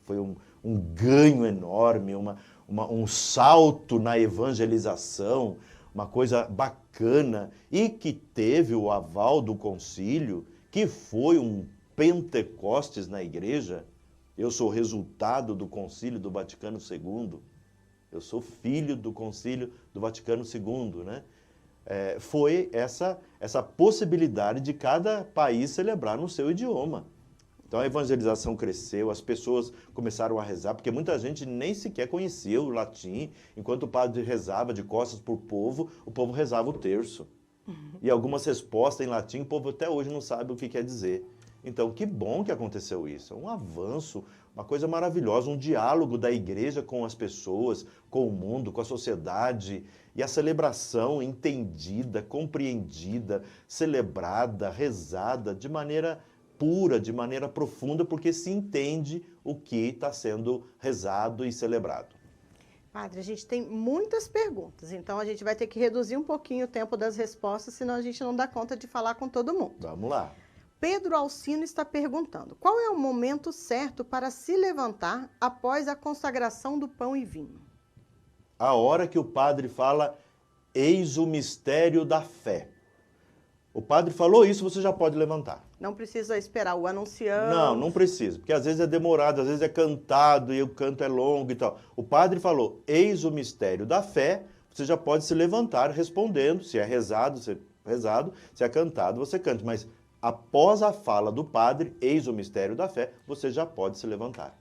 foi um ganho enorme, um salto na evangelização, uma coisa bacana, e que teve o aval do concílio, que foi um Pentecostes na igreja. Eu sou resultado do Concílio do Vaticano II, eu sou filho do Concílio do Vaticano II, né? Foi essa possibilidade de cada país celebrar no seu idioma. Então a evangelização cresceu, as pessoas começaram a rezar, porque muita gente nem sequer conhecia o latim. Enquanto o padre rezava de costas para o povo rezava o terço. E algumas respostas em latim, o povo até hoje não sabe o que quer dizer. Então, que bom que aconteceu isso. É um avanço, uma coisa maravilhosa, um diálogo da igreja com as pessoas, com o mundo, com a sociedade. E a celebração entendida, compreendida, celebrada, rezada de maneira pura, de maneira profunda, porque se entende o que está sendo rezado e celebrado. Padre, a gente tem muitas perguntas, então a gente vai ter que reduzir um pouquinho o tempo das respostas, senão a gente não dá conta de falar com todo mundo. Vamos lá. Pedro Alcino está perguntando: qual é o momento certo para se levantar após a consagração do pão e vinho? A hora que o padre fala, eis o mistério da fé. O padre falou isso, você já pode levantar. Não precisa esperar o anunciante. Não precisa, porque às vezes é demorado, às vezes é cantado e o canto é longo e tal. O padre falou, eis o mistério da fé, você já pode se levantar respondendo, se é rezado, se é cantado, você canta. Mas após a fala do padre, eis o mistério da fé, você já pode se levantar.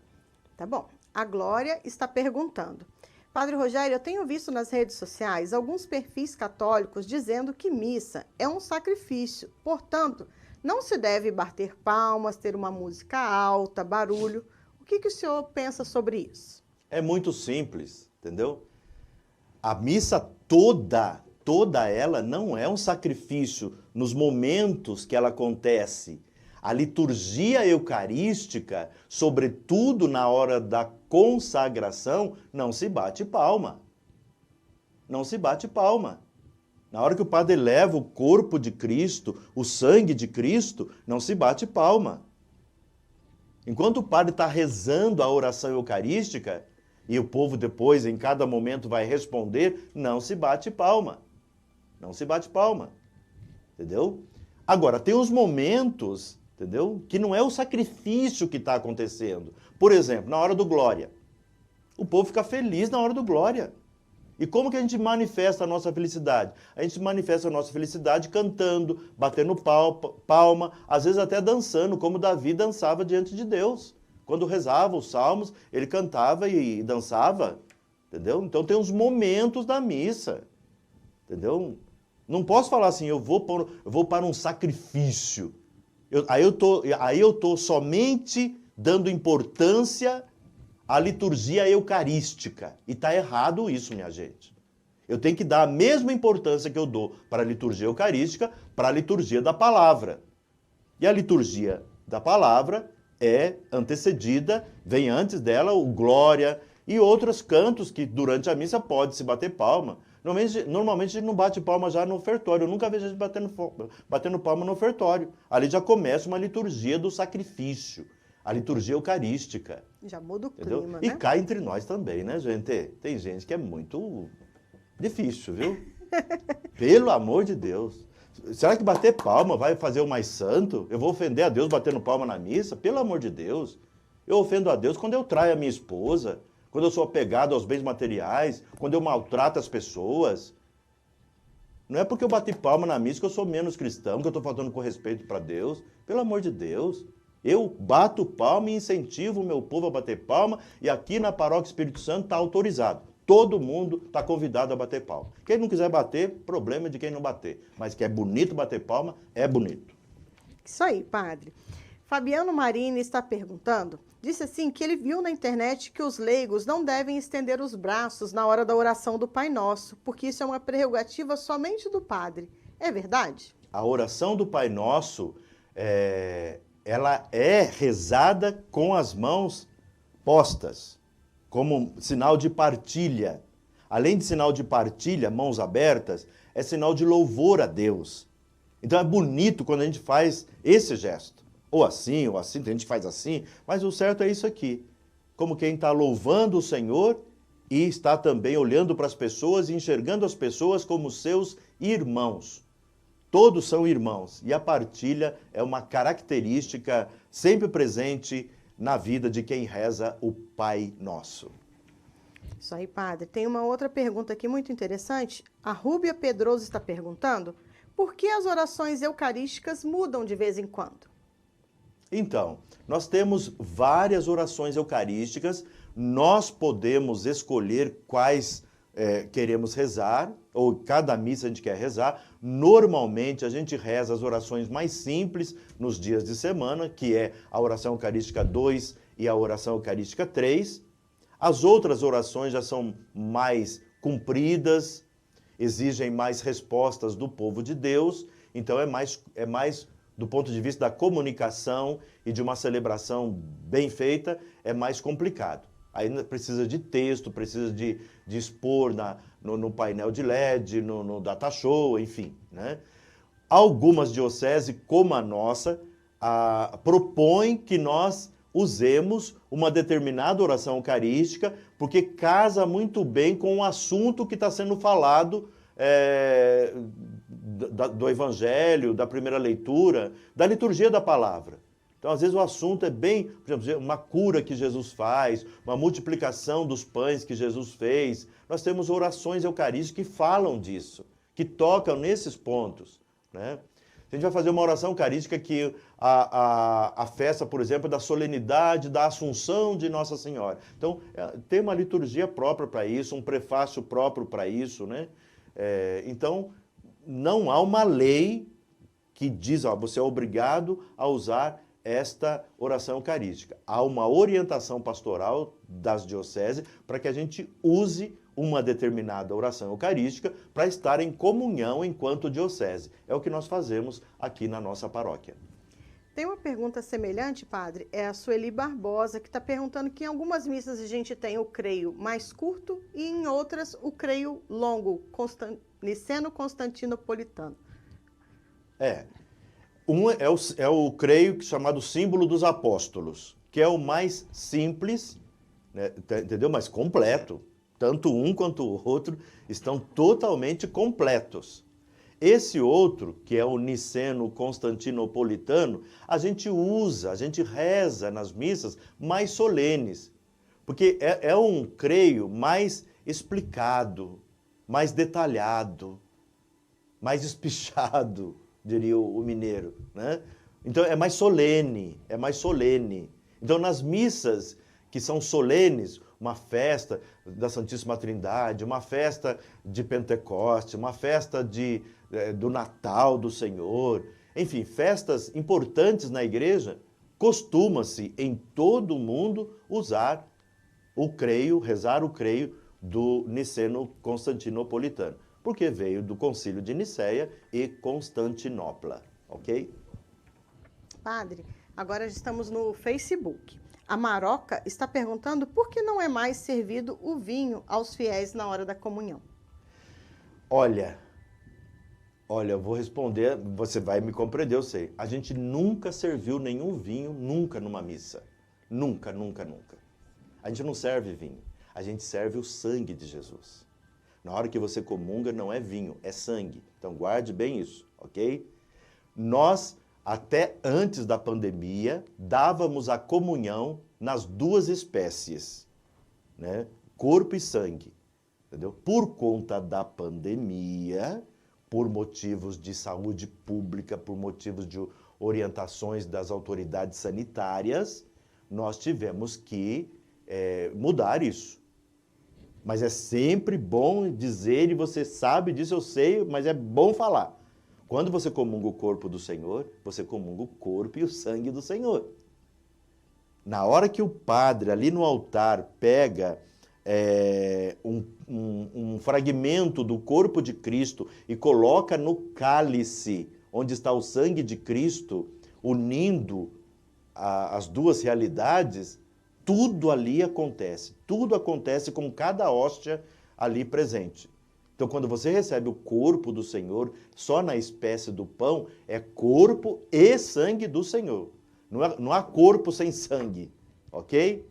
Tá bom. A Glória está perguntando: Padre Rogério, eu tenho visto nas redes sociais alguns perfis católicos dizendo que missa é um sacrifício, portanto, não se deve bater palmas, ter uma música alta, barulho. O que o senhor pensa sobre isso? É muito simples, entendeu? A missa toda ela não é um sacrifício nos momentos que ela acontece. A liturgia eucarística, sobretudo na hora da consagração, não se bate palma. Não se bate palma. Na hora que o padre leva o corpo de Cristo, o sangue de Cristo, não se bate palma. Enquanto o padre está rezando a oração eucarística, e o povo depois, em cada momento, vai responder, não se bate palma. Não se bate palma. Entendeu? Agora, tem os momentos, entendeu? Que não é o sacrifício que está acontecendo. Por exemplo, na hora do glória. O povo fica feliz na hora do glória. E como que a gente manifesta a nossa felicidade? A gente manifesta a nossa felicidade cantando, batendo palma, às vezes até dançando, como Davi dançava diante de Deus. Quando rezava os salmos, ele cantava e dançava, entendeu? Então tem os momentos da missa, entendeu? Não posso falar assim, eu vou para um sacrifício. Aí eu tô somente dando importância à liturgia eucarística. E está errado isso, minha gente. Eu tenho que dar a mesma importância que eu dou para a liturgia eucarística, para a liturgia da palavra. E a liturgia da palavra é antecedida, vem antes dela o glória, E outros cantos que durante a missa pode se bater palma. Normalmente a gente não bate palma já no ofertório. Eu nunca vejo a gente batendo palma no ofertório. Ali já começa uma liturgia do sacrifício, a liturgia eucarística. Já muda o Entendeu? clima, E né? cá entre nós também, né, gente? Tem gente que é muito difícil, viu? Pelo amor de Deus. Será que bater palma vai fazer o mais santo? Eu vou ofender a Deus batendo palma na missa? Pelo amor de Deus. Eu ofendo a Deus quando eu traio a minha esposa, quando eu sou apegado aos bens materiais, quando eu maltrato as pessoas. Não é porque eu bati palma na missa que eu sou menos cristão, que eu estou faltando com respeito para Deus. Pelo amor de Deus. Eu bato palma e incentivo o meu povo a bater palma, e aqui na Paróquia Espírito Santo está autorizado. Todo mundo está convidado a bater palma. Quem não quiser bater, problema de quem não bater. Mas que é bonito bater palma, é bonito. Isso aí, padre. Fabiano Marini está perguntando, disse assim que ele viu na internet que os leigos não devem estender os braços na hora da oração do Pai Nosso, porque isso é uma prerrogativa somente do padre. É verdade? A oração do Pai Nosso, ela é rezada com as mãos postas, como sinal de partilha. Além de sinal de partilha, mãos abertas, é sinal de louvor a Deus. Então é bonito quando a gente faz esse gesto. Ou assim, tem gente que faz assim, mas o certo é isso aqui. Como quem está louvando o Senhor e está também olhando para as pessoas e enxergando as pessoas como seus irmãos. Todos são irmãos. E a partilha é uma característica sempre presente na vida de quem reza o Pai Nosso. Isso aí, padre. Tem uma outra pergunta aqui muito interessante. A Rúbia Pedroso está perguntando por que as orações eucarísticas mudam de vez em quando? Então, nós temos várias orações eucarísticas, nós podemos escolher quais queremos rezar, ou cada missa a gente quer rezar. Normalmente a gente reza as orações mais simples nos dias de semana, que é a oração eucarística 2 e a oração eucarística 3. As outras orações já são mais compridas, exigem mais respostas do povo de Deus, então é mais do ponto de vista da comunicação e de uma celebração bem feita, é mais complicado. Aí precisa de texto, precisa de expor no painel de LED, no data show, enfim, né? Algumas dioceses, como a nossa, propõem que nós usemos uma determinada oração eucarística, porque casa muito bem com o assunto que está sendo falado do Evangelho, da primeira leitura, da liturgia da palavra. Então, às vezes, o assunto é bem, por exemplo, uma cura que Jesus faz, uma multiplicação dos pães que Jesus fez. Nós temos orações eucarísticas que falam disso, que tocam nesses pontos, né? A gente vai fazer uma oração eucarística que a festa, por exemplo, da solenidade da Assunção de Nossa Senhora. Então, tem uma liturgia própria para isso, um prefácio próprio para isso, né? Então, não há uma lei que diz, você é obrigado a usar esta oração eucarística. Há uma orientação pastoral das dioceses para que a gente use uma determinada oração eucarística para estar em comunhão enquanto diocese. É o que nós fazemos aqui na nossa paróquia. Tem uma pergunta semelhante, padre, é a Sueli Barbosa, que está perguntando que em algumas missas a gente tem o creio mais curto e em outras o creio longo, niceno-constantinopolitano. Um é o creio chamado símbolo dos apóstolos, que é o mais simples, né, entendeu? Mas completo. Tanto um quanto o outro estão totalmente completos. Esse outro, que é o niceno-constantinopolitano, a gente reza nas missas mais solenes, porque é um creio mais explicado, mais detalhado, mais espichado, diria o mineiro, né? Então é mais solene. Então nas missas que são solenes, uma festa da Santíssima Trindade, uma festa de Pentecoste, uma festa do Natal do Senhor, enfim, festas importantes na igreja, costuma-se em todo o mundo usar o creio, rezar o creio do niceno-constantinopolitano, porque veio do Concílio de Nicéia e Constantinopla, ok? Padre, agora estamos no Facebook. A Maroca está perguntando por que não é mais servido o vinho aos fiéis na hora da comunhão. Olha, eu vou responder, você vai me compreender, eu sei. A gente nunca serviu nenhum vinho, nunca numa missa. Nunca, nunca, nunca. A gente não serve vinho, a gente serve o sangue de Jesus. Na hora que você comunga, não é vinho, é sangue. Então guarde bem isso, ok? Nós, até antes da pandemia, dávamos a comunhão nas duas espécies, né? Corpo e sangue, entendeu? Por conta da pandemia, por motivos de saúde pública, por motivos de orientações das autoridades sanitárias, nós tivemos que mudar isso. Mas é sempre bom dizer, e você sabe disso, eu sei, mas é bom falar. Quando você comunga o corpo do Senhor, você comunga o corpo e o sangue do Senhor. Na hora que o padre, ali no altar, pega um fragmento do corpo de Cristo e coloca no cálice, onde está o sangue de Cristo, unindo as duas realidades, tudo ali acontece. Tudo acontece com cada hóstia ali presente. Então, quando você recebe o corpo do Senhor, só na espécie do pão, é corpo e sangue do Senhor. Não há corpo sem sangue, ok?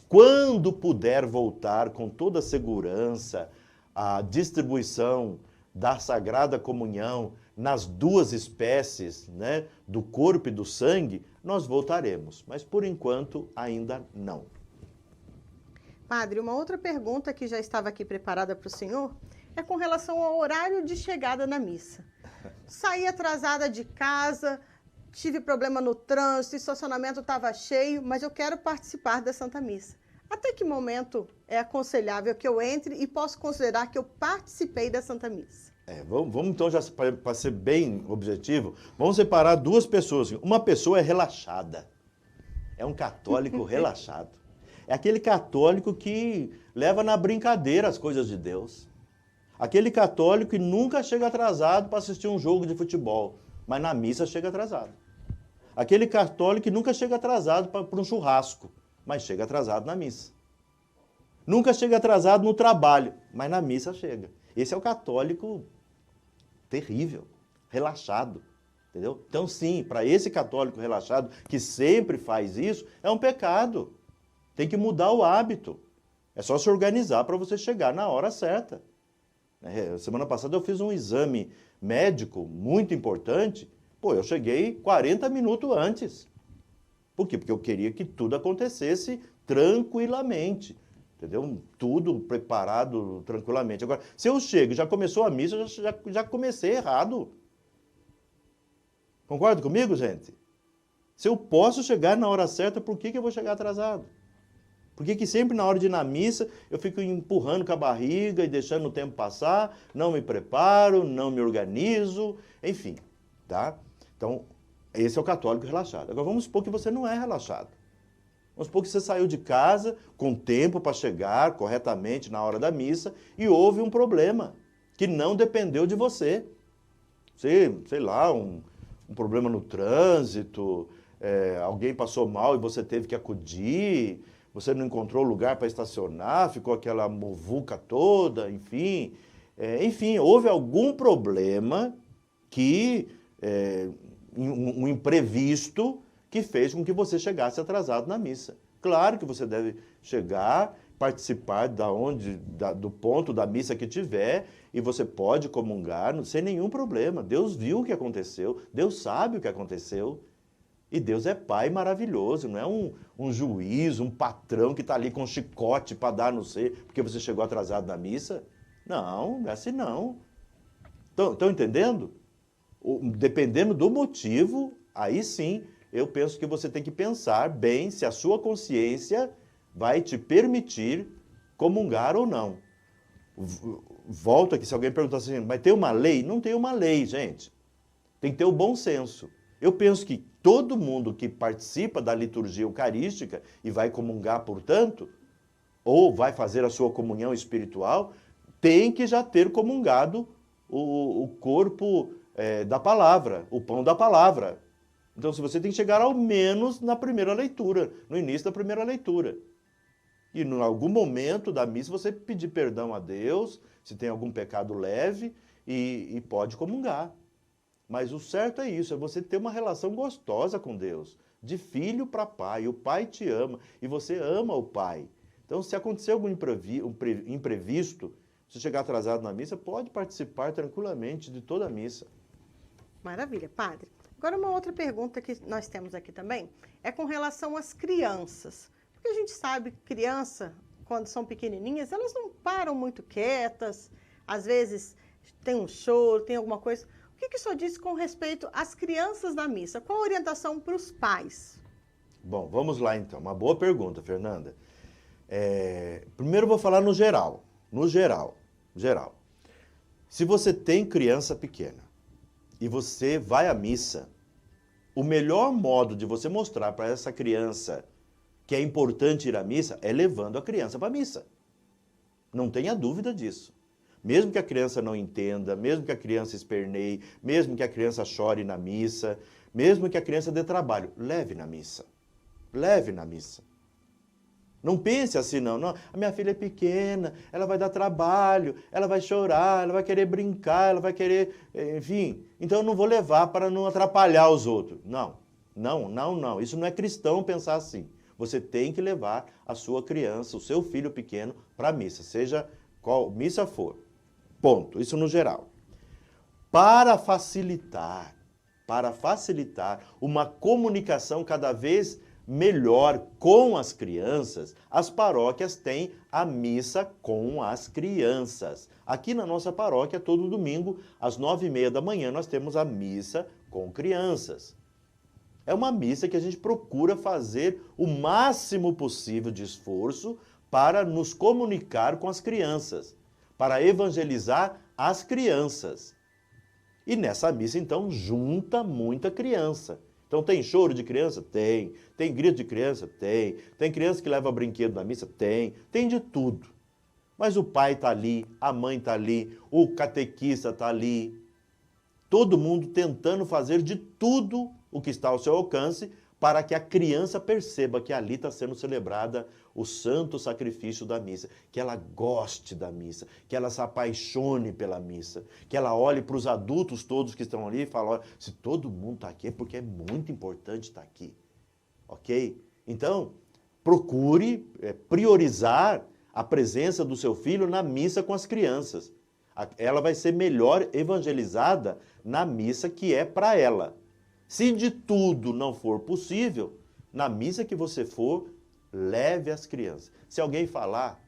Quando puder voltar com toda segurança a distribuição da Sagrada Comunhão nas duas espécies, né, do corpo e do sangue, nós voltaremos. Mas, por enquanto, ainda não. Padre, uma outra pergunta que já estava aqui preparada para o senhor é com relação ao horário de chegada na missa. Saí atrasada de casa, tive problema no trânsito, o estacionamento estava cheio, mas eu quero participar da Santa Missa. Até que momento é aconselhável que eu entre e posso considerar que eu participei da Santa Missa? Vamos então, já para ser bem objetivo, vamos separar duas pessoas. Uma pessoa é relaxada, é um católico relaxado. É aquele católico que leva na brincadeira as coisas de Deus. Aquele católico que nunca chega atrasado para assistir um jogo de futebol, mas na missa chega atrasado. Aquele católico que nunca chega atrasado para um churrasco, mas chega atrasado na missa. Nunca chega atrasado no trabalho, mas na missa chega. Esse é o católico terrível, relaxado, entendeu? Então sim, para esse católico relaxado que sempre faz isso, é um pecado. Tem que mudar o hábito. É só se organizar para você chegar na hora certa. Semana passada eu fiz um exame médico muito importante. Eu cheguei 40 minutos antes. Por quê? Porque eu queria que tudo acontecesse tranquilamente. Entendeu? Tudo preparado tranquilamente. Agora, se eu chego e já começou a missa, eu já comecei errado. Concorda comigo, gente? Se eu posso chegar na hora certa, por que eu vou chegar atrasado? Por que sempre na hora de ir na missa eu fico empurrando com a barriga e deixando o tempo passar, não me preparo, não me organizo, enfim, tá? Então, esse é o católico relaxado. Agora vamos supor que você não é relaxado. Vamos supor que você saiu de casa com tempo para chegar corretamente na hora da missa e houve um problema que não dependeu de você. Sei lá, um problema no trânsito, alguém passou mal e você teve que acudir, você não encontrou lugar para estacionar, ficou aquela muvuca toda, enfim. Houve algum problema um imprevisto que fez com que você chegasse atrasado na missa. Claro que você deve chegar, participar do ponto da missa que tiver, e você pode comungar sem nenhum problema. Deus viu o que aconteceu, Deus sabe o que aconteceu. E Deus é Pai maravilhoso, não é um juiz, um patrão que está ali com um chicote para dar não sei, porque você chegou atrasado na missa. Não, não é assim não. Estão entendendo? Dependendo do motivo, aí sim, eu penso que você tem que pensar bem se a sua consciência vai te permitir comungar ou não. Volto aqui, se alguém perguntar assim, mas tem uma lei? Não tem uma lei, gente. Tem que ter o bom senso. Eu penso que todo mundo que participa da liturgia eucarística e vai comungar, portanto, ou vai fazer a sua comunhão espiritual, tem que já ter comungado o corpo da palavra, o pão da palavra. Então, se você tem que chegar ao menos na primeira leitura, no início da primeira leitura. E em algum momento da missa você pedir perdão a Deus, se tem algum pecado leve, e pode comungar. Mas o certo é isso, é você ter uma relação gostosa com Deus, de filho para pai. O pai te ama e você ama o pai. Então, se acontecer algum imprevisto, se chegar atrasado na missa, pode participar tranquilamente de toda a missa. Maravilha, padre. Agora, uma outra pergunta que nós temos aqui também é com relação às crianças. Porque a gente sabe que criança, quando são pequenininhas, elas não param muito quietas, às vezes tem um choro, tem alguma coisa. O que o senhor diz com respeito às crianças na missa? Qual a orientação para os pais? Bom, vamos lá então. Uma boa pergunta, Fernanda. Primeiro eu vou falar no geral. No geral. Se você tem criança pequena e você vai à missa, o melhor modo de você mostrar para essa criança que é importante ir à missa é levando a criança para a missa. Não tenha dúvida disso. Mesmo que a criança não entenda, mesmo que a criança esperneie, mesmo que a criança chore na missa, mesmo que a criança dê trabalho, leve na missa. Leve na missa. Não pense assim, não. A minha filha é pequena, ela vai dar trabalho, ela vai chorar, ela vai querer brincar, ela vai querer, enfim. Então eu não vou levar para não atrapalhar os outros. Não. Isso não é cristão pensar assim. Você tem que levar a sua criança, o seu filho pequeno, para a missa, seja qual missa for. Ponto. Isso no geral. Para facilitar uma comunicação cada vez melhor com as crianças, as paróquias têm a missa com as crianças. Aqui na nossa paróquia, todo domingo, às 9h30 da manhã, nós temos a missa com crianças. É uma missa que a gente procura fazer o máximo possível de esforço para nos comunicar com as crianças, para evangelizar as crianças. E nessa missa, então, junta muita criança. Então, tem choro de criança? Tem. Tem grito de criança? Tem. Tem criança que leva brinquedo na missa? Tem. Tem de tudo. Mas o pai está ali, a mãe está ali, o catequista está ali. Todo mundo tentando fazer de tudo o que está ao seu alcance para que a criança perceba que ali está sendo celebrada o santo sacrifício da missa, que ela goste da missa, que ela se apaixone pela missa, que ela olhe para os adultos todos que estão ali e fale, olha, se todo mundo está aqui é porque é muito importante estar aqui, ok? Então, procure priorizar a presença do seu filho na missa com as crianças. Ela vai ser melhor evangelizada na missa que é para ela. Se de tudo não for possível, na missa que você for, leve as crianças. Se alguém falar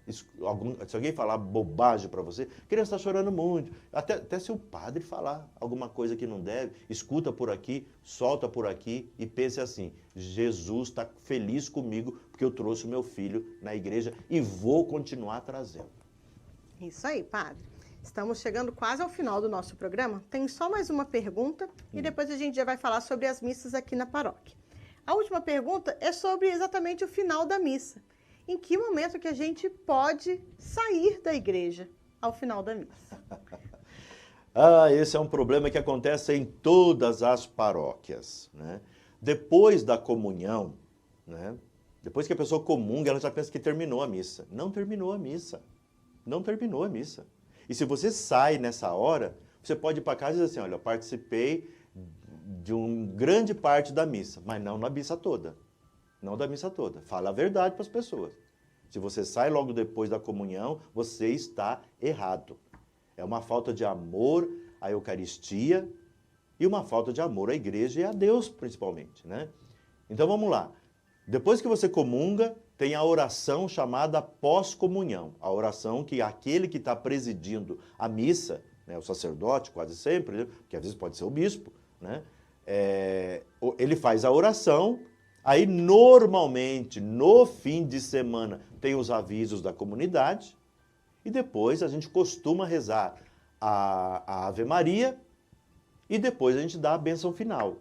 bobagem para você, a criança está chorando muito. Até se o padre falar alguma coisa que não deve, escuta por aqui, solta por aqui e pense assim, Jesus está feliz comigo porque eu trouxe o meu filho na igreja e vou continuar trazendo. Isso aí, padre. Estamos chegando quase ao final do nosso programa. Tem só mais uma pergunta e depois a gente já vai falar sobre as missas aqui na paróquia. A última pergunta é sobre exatamente o final da missa. Em que momento que a gente pode sair da igreja ao final da missa? Esse é um problema que acontece em todas as paróquias, né? Depois da comunhão, né? Depois que a pessoa comunga, ela já pensa que terminou a missa. Não terminou a missa. Não terminou a missa. E se você sai nessa hora, você pode ir para casa e dizer assim, olha, eu participei de uma grande parte da missa, mas não na missa toda. Não da missa toda. Fala a verdade para as pessoas. Se você sai logo depois da comunhão, você está errado. É uma falta de amor à Eucaristia e uma falta de amor à igreja e a Deus, principalmente, né? Então vamos lá. Depois que você comunga, tem a oração chamada pós-comunhão. A oração que aquele que está presidindo a missa, né, o sacerdote quase sempre, né, que às vezes pode ser o bispo, né, ele faz a oração, aí normalmente no fim de semana tem os avisos da comunidade e depois a gente costuma rezar a Ave Maria e depois a gente dá a bênção final.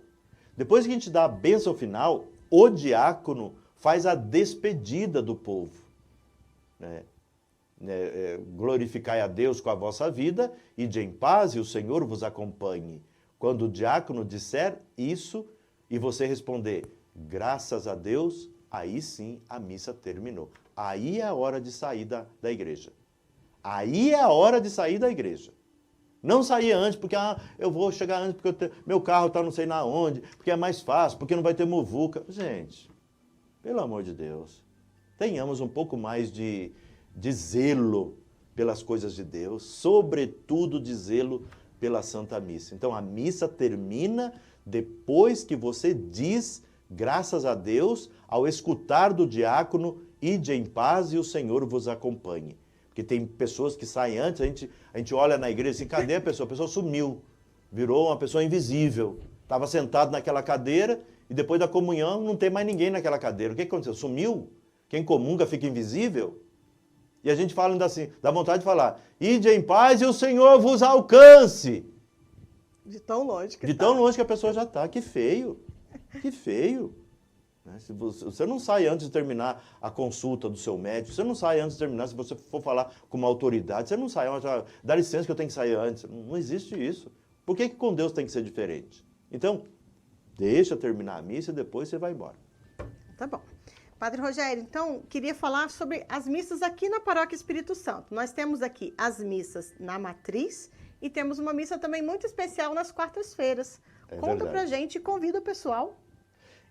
Depois que a gente dá a bênção final, o diácono faz a despedida do povo. Né? Glorificai a Deus com a vossa vida, ide em paz e o Senhor vos acompanhe. Quando o diácono disser isso, e você responder, graças a Deus, aí sim a missa terminou. Aí é a hora de sair da igreja. Aí é a hora de sair da igreja. Não sair antes, porque eu vou chegar antes, porque meu carro está não sei na onde, porque é mais fácil, porque não vai ter muvuca. Gente, pelo amor de Deus, tenhamos um pouco mais de zelo pelas coisas de Deus, sobretudo de zelo pela Santa Missa. Então, a missa termina depois que você diz, graças a Deus, ao escutar do diácono, ide em paz e o Senhor vos acompanhe. Porque tem pessoas que saem antes, a gente olha na igreja assim, cadê a pessoa? A pessoa sumiu, virou uma pessoa invisível. Estava sentado naquela cadeira e depois da comunhão não tem mais ninguém naquela cadeira. O que aconteceu? Sumiu? Quem comunga fica invisível? E a gente fala ainda assim, dá vontade de falar, ide em paz e o Senhor vos alcance. De tão longe que De tão longe que a pessoa já está. Que feio. Que feio. Se você não sai antes de terminar a consulta do seu médico, você não sai antes de terminar, se você for falar com uma autoridade, você não sai antes, dá licença que eu tenho que sair antes. Não existe isso. Por que com Deus tem que ser diferente? Então, deixa terminar a missa e depois você vai embora. Tá bom. Padre Rogério, então, queria falar sobre as missas aqui na Paróquia Espírito Santo. Nós temos aqui as missas na Matriz e temos uma missa também muito especial nas quartas-feiras. Conta pra gente e convida o pessoal.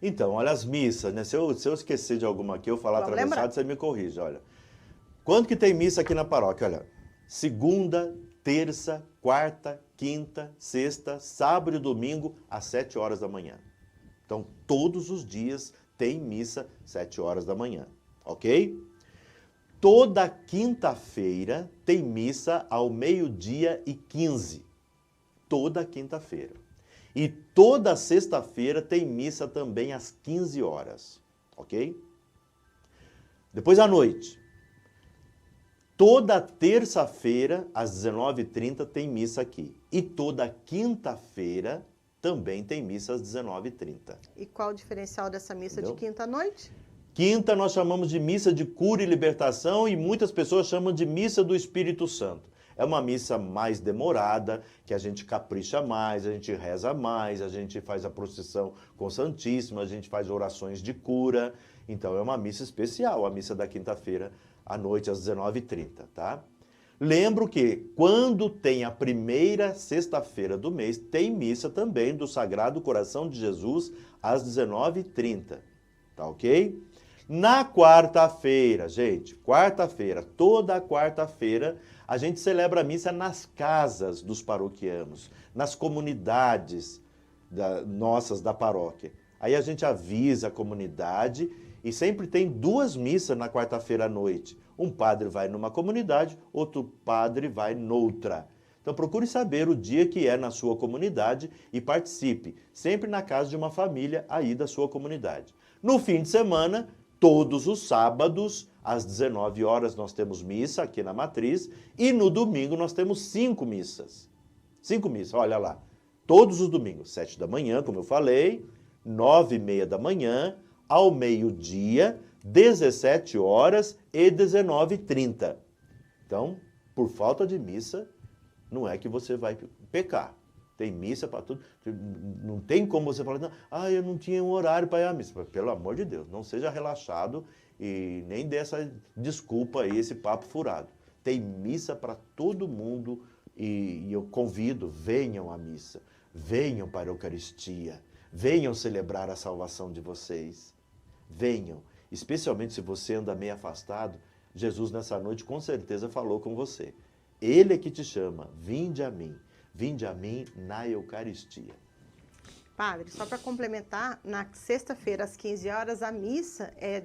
Então, olha as missas, né? Se eu esquecer de alguma aqui, eu falar atravessado, você me corrige, olha. Quando que tem missa aqui na paróquia? Olha, segunda, terça, quarta, quinta, sexta, sábado e domingo, às 7 horas da manhã. Então, todos os dias tem missa 7 horas da manhã, ok? Toda quinta-feira tem missa ao 12h15. Toda quinta-feira. E toda sexta-feira tem missa também às 15 horas, ok? Depois à noite. Toda terça-feira, às 19h30, tem missa aqui. E toda quinta-feira também tem missa às 19h30. E qual o diferencial dessa missa Entendeu? de quinta-noite? Quinta nós chamamos de missa de cura e libertação e muitas pessoas chamam de missa do Espírito Santo. É uma missa mais demorada, que a gente capricha mais, a gente reza mais, a gente faz a procissão com o Santíssimo, a gente faz orações de cura. Então é uma missa especial, a missa da quinta-feira à noite às 19h30, tá? Lembro que quando tem a primeira sexta-feira do mês, tem missa também do Sagrado Coração de Jesus às 19h30, tá ok? Na quarta-feira, gente, quarta-feira, toda quarta-feira, a gente celebra a missa nas casas dos paroquianos, nas comunidades nossas da paróquia. Aí a gente avisa a comunidade e sempre tem 2 missas na quarta-feira à noite. Um padre vai numa comunidade, outro padre vai noutra. Então procure saber o dia que é na sua comunidade e participe, sempre na casa de uma família aí da sua comunidade. No fim de semana, todos os sábados, às 19 horas, nós temos missa aqui na Matriz e no domingo nós temos 5 missas. 5 missas, olha lá. Todos os domingos, 7 da manhã, como eu falei, 9h30 da manhã, ao meio-dia, 17 horas e 19h30. Então, por falta de missa, não é que você vai pecar. Tem missa para tudo. Não tem como você falar, não, eu não tinha um horário para ir à missa. Pelo amor de Deus, não seja relaxado e nem dê essa desculpa aí, esse papo furado. Tem missa para todo mundo e eu convido, venham à missa, venham para a Eucaristia, venham celebrar a salvação de vocês. Venham, especialmente se você anda meio afastado, Jesus nessa noite com certeza falou com você. Ele é que te chama, vinde a mim na Eucaristia. Padre, só para complementar, na sexta-feira às 15 horas, a missa é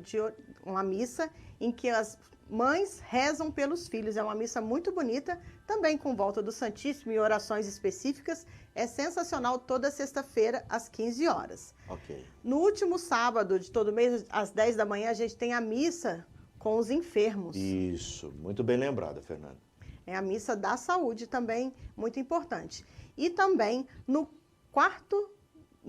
uma missa em que as mães rezam pelos filhos. É uma missa muito bonita, também com volta do Santíssimo e orações específicas. É sensacional toda sexta-feira às 15 horas. Ok. No último sábado de todo mês, às 10 da manhã, a gente tem a missa com os enfermos. Isso, muito bem lembrada, Fernanda. É a missa da saúde também, muito importante. E também no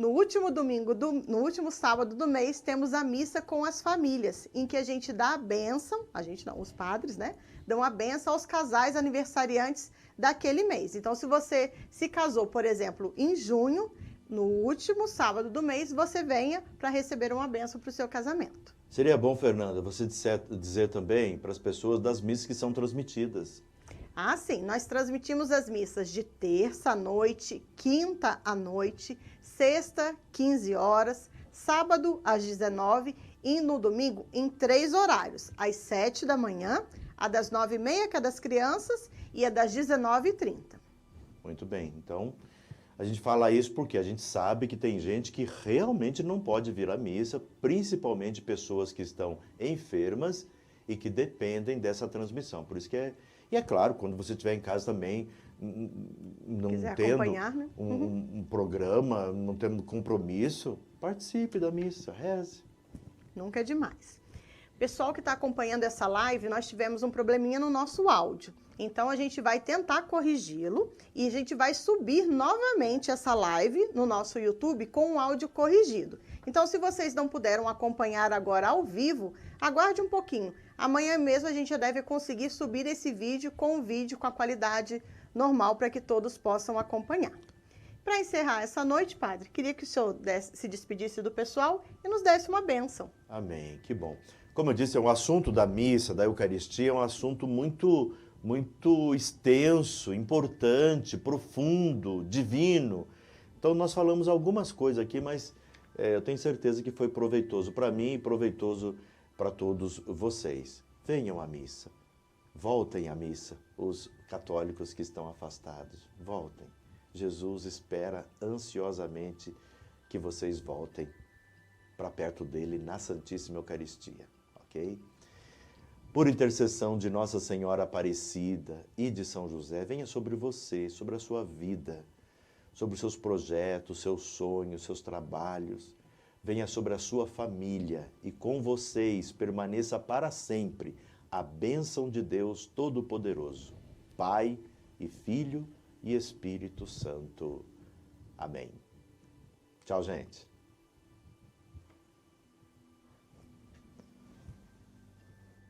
último domingo, no último sábado do mês, temos a missa com as famílias, em que a gente dá a bênção, a gente não, os padres, né? Dão a bênção aos casais aniversariantes daquele mês. Então, se você se casou, por exemplo, em junho, no último sábado do mês, você venha para receber uma bênção para o seu casamento. Seria bom, Fernanda, você dizer também para as pessoas das missas que são transmitidas. Ah, sim, nós transmitimos as missas de terça à noite, quinta à noite, sexta, 15 horas, sábado às 19 e no domingo em 3 horários, às 7 da manhã, a das 9h30, que é das crianças, e a das 19h30. Muito bem, então a gente fala isso porque a gente sabe que tem gente que realmente não pode vir à missa, principalmente pessoas que estão enfermas e que dependem dessa transmissão. Por isso que E é claro, quando você estiver em casa também, não Quiser tendo acompanhar, né? um programa, não tendo compromisso, participe da missa, reze. Nunca é demais. Pessoal que está acompanhando essa live, nós tivemos um probleminha no nosso áudio. Então, a gente vai tentar corrigi-lo e a gente vai subir novamente essa live no nosso YouTube com o áudio corrigido. Então, se vocês não puderam acompanhar agora ao vivo, aguarde um pouquinho. Amanhã mesmo a gente já deve conseguir subir esse vídeo com a qualidade normal para que todos possam acompanhar. Para encerrar essa noite, Padre, queria que o senhor se despedisse do pessoal e nos desse uma bênção. Amém, que bom. Como eu disse, o assunto da missa, da Eucaristia, é um assunto muito extenso, importante, profundo, divino. Então nós falamos algumas coisas aqui, mas eu tenho certeza que foi proveitoso para mim e proveitoso para todos vocês. Venham à missa, voltem à missa, os católicos que estão afastados, voltem. Jesus espera ansiosamente que vocês voltem para perto dele na Santíssima Eucaristia, ok? Por intercessão de Nossa Senhora Aparecida e de São José, venha sobre você, sobre a sua vida, sobre os seus projetos, seus sonhos, seus trabalhos. Venha sobre a sua família e com vocês permaneça para sempre a bênção de Deus Todo-Poderoso, Pai e Filho e Espírito Santo. Amém. Tchau, gente.